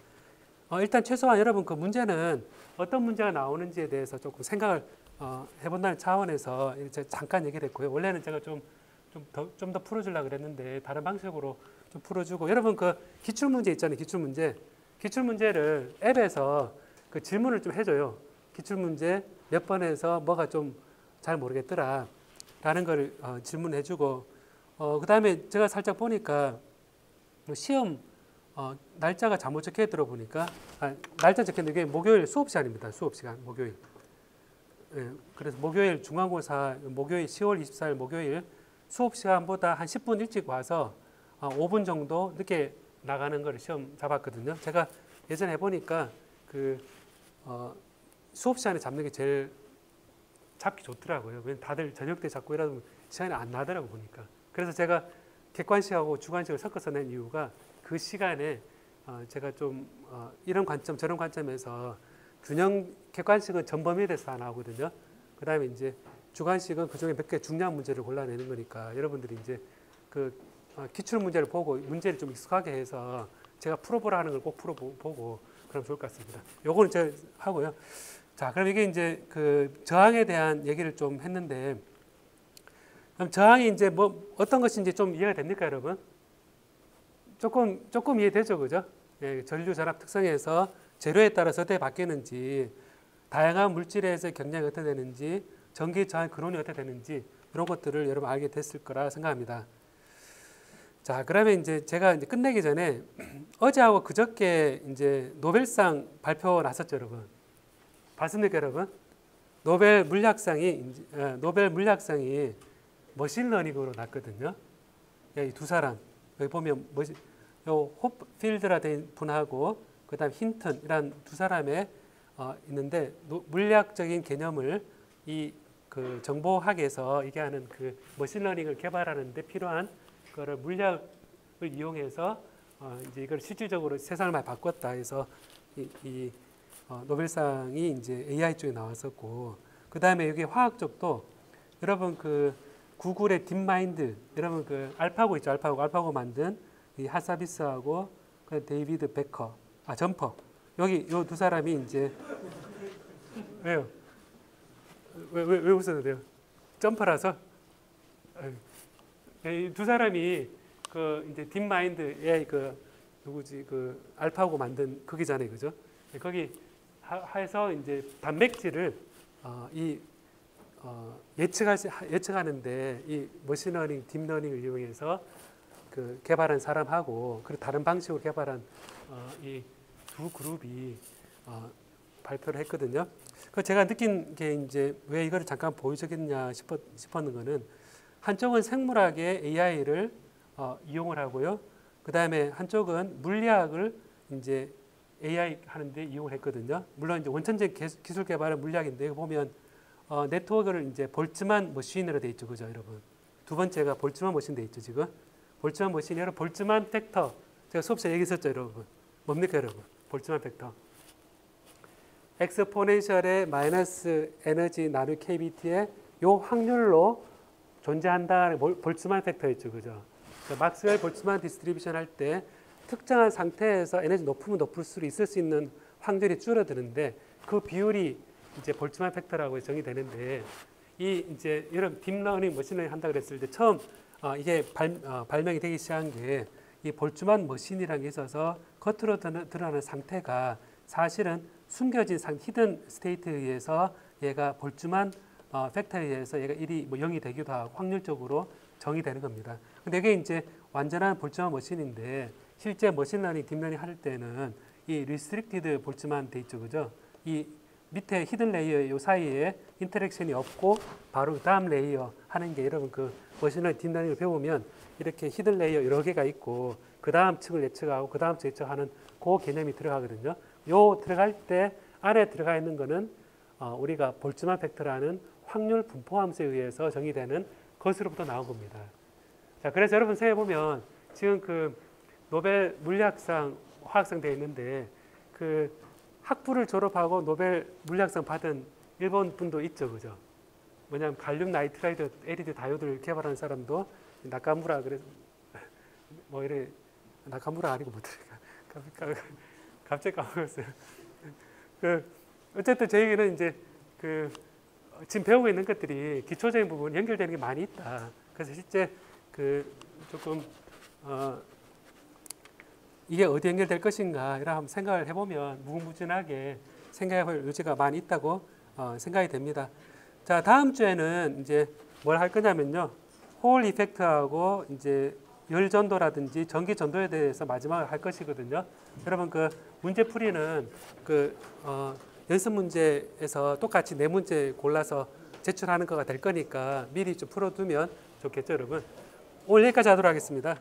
일단 최소한 여러분 그 문제는 어떤 문제가 나오는지에 대해서 조금 생각을 해본다는 차원에서 잠깐 얘기를 했고요. 원래는 제가 좀 더 풀어주려고 그랬는데 다른 방식으로 좀 풀어주고, 여러분 그 기출문제 있잖아요. 기출문제를 앱에서 그 질문을 좀 해줘요. 기출문제 몇 번에서 뭐가 좀 잘 모르겠더라 라는 걸 질문해주고, 그 다음에 제가 살짝 보니까 시험 날짜가 잘못 적혀 들어보니까 날짜 적혔는데 이게 목요일 수업 시간입니다. 수업 시간 목요일. 예, 그래서 목요일 중간고사 목요일 10월 24일 목요일 수업 시간보다 한 10분 일찍 와서 5분 정도 늦게 나가는 걸 시험 잡았거든요. 제가 예전에 해보니까 그 수업 시간에 잡는 게 제일 잡기 좋더라고요. 왜냐면 다들 저녁 때 잡고 이러다 보면 시간이 안 나더라고 보니까. 그래서 제가 객관식하고 주관식을 섞어서 낸 이유가 그 시간에 제가 좀 이런 관점 저런 관점에서 균형, 객관식은 전범위에 대해서 다 나오거든요. 그 다음에 이제 주관식은 그중에 몇 개 중요한 문제를 골라내는 거니까 여러분들이 이제 그 기출 문제를 보고 문제를 좀 익숙하게 해서 제가 풀어보라 하는 걸 꼭 풀어보고 그럼 좋을 것 같습니다. 요거는 제가 하고요. 자, 그럼 이게 이제 그 저항에 대한 얘기를 좀 했는데, 그럼 저항이 이제 뭐 어떤 것인지 좀 이해가 됩니까, 여러분? 조금 이해되죠, 그죠? 예, 전류 전압 특성에서 재료에 따라서 어떻게 바뀌는지, 다양한 물질에서의 경량이 어떻게 되는지, 전기 저항 근원이 어떻게 되는지 이런 것들을 여러분 알게 됐을 거라 생각합니다. 자, 그러면 이제 제가 이제 끝내기 전에 어제하고 그저께 이제 노벨상 발표 났었죠, 여러분. 봤습니까, 여러분? 노벨 물리학상이 머신러닝으로 났거든요. 이 두 사람 여기 보면 요 홉필드라는 분하고 그다음 힌턴이란 두 사람의 있는데 물리학적인 개념을 이 그 정보학에서 얘기하는 그 머신러닝을 개발하는 데 필요한 거를 물리학을 이용해서 이제 이걸 실질적으로 세상을 많이 바꿨다 해서 노벨상이 이제 AI 쪽에 나왔었고, 그 다음에 여기 화학 쪽도 여러분 그 구글의 딥마인드, 여러분 그 알파고 있죠, 알파고 만든 이 하사비스하고 그 데이비드 베커, 점퍼, 여기 요 두 사람이 이제 왜요? 왜 웃어도 돼요? 점퍼라서. 이 두 사람이 그 이제 딥마인드의 그 누구지 그 알파고 만든 거기잖아요, 그죠? 거기 해서 이제 단백질을 예측하는데 이 머신러닝, 딥러닝을 이용해서 그 개발한 사람하고 그리고 다른 방식으로 개발한 이 두 그룹이 발표를 했거든요. 그 제가 느낀 게 이제 왜 이거를 잠깐 보여주겠냐 싶었는 거는 한쪽은 생물학의 AI를 이용을 하고요. 그 다음에 한쪽은 물리학을 이제 AI 하는데 이용을 했거든요. 물론 이제 원천적 기술 개발은 물리학인데 보면 네트워크를 이제 볼츠만 머신으로 돼 있죠, 그죠, 여러분? 두 번째가 볼츠만 머신 돼 있죠, 지금. 볼츠만 머신이 여러분 볼츠만 팩터 제가 수업 시간에 얘기했었죠, 여러분. 뭡니까, 여러분? 볼츠만 팩터. 엑스포넨셜의 마이너스 에너지 나누기 KBT의 요 확률로 존재한다. 볼츠만 팩터 있죠, 그죠? 막스웰 볼츠만 디스트리뷰션 할 때 특정한 상태에서 에너지 높으면 높을수록 있을 수 있는 확률이 줄어드는데 그 비율이 이제 볼츠만 팩터라고 정의되는데 이 이제 여러분 딥러닝, 머신러닝 한다 그랬을 때 처음 이게 발명이 되기 시작한 게 이 볼츠만 머신이라는 게 있어서 겉으로 드러나는 상태가 사실은 숨겨진 히든 스테이트에 의해서 얘가 볼츠만 팩터에 의해서 얘가 1이 뭐 0이 되기도 하고 확률적으로 정의되는 겁니다. 근데 이게 이제 완전한 볼츠만 머신인데 실제 머신러닝, 딥러닝 할 때는 이 리스트릭티드 볼츠만 돼 있죠, 그죠? 이 밑에 히든 레이어 요 사이에 인터랙션이 없고 바로 다음 레이어 하는 게 여러분 그 머신러닝, 딥러닝을 배우면 이렇게 히든 레이어 여러 개가 있고 그 다음 층을 예측하고 그 다음 층 예측하는 그 개념이 들어가거든요. 요 들어갈 때 안에 들어가 있는 거는 우리가 볼츠만 팩터라는 확률 분포함수에 의해서 정의되는 것으로부터 나온 겁니다. 자, 그래서 여러분 생각해 보면 지금 그 노벨 물리학상, 화학상 되어 있는데 그 학부를 졸업하고 노벨 물리학상 받은 일본 분도 있죠, 그죠? 뭐냐면 갈륨 나이트라이드 LED 다이오드를 개발한 사람도 나카무라 그래서 뭐 이래 나카무라 아니고 뭐더라 갑자기 까먹었어요. 그 어쨌든 저희는 이제 그 지금 배우고 있는 것들이 기초적인 부분 연결되는 게 많이 있다. 그래서 실제 그 조금 이게 어디 연결될 것인가 이런 한번 생각을 해보면 무궁무진하게 생각해볼 여지가 많이 있다고 생각이 됩니다. 자, 다음 주에는 이제 뭘 할 거냐면요, 홀 이펙트하고 이제 열 전도라든지 전기 전도에 대해서 마지막으로 할 것이거든요. 여러분 그 문제 풀이는 그 연습 문제에서 똑같이 4문제 골라서 제출하는 거가 될 거니까 미리 좀 풀어두면 좋겠죠, 여러분. 오늘 여기까지 하도록 하겠습니다.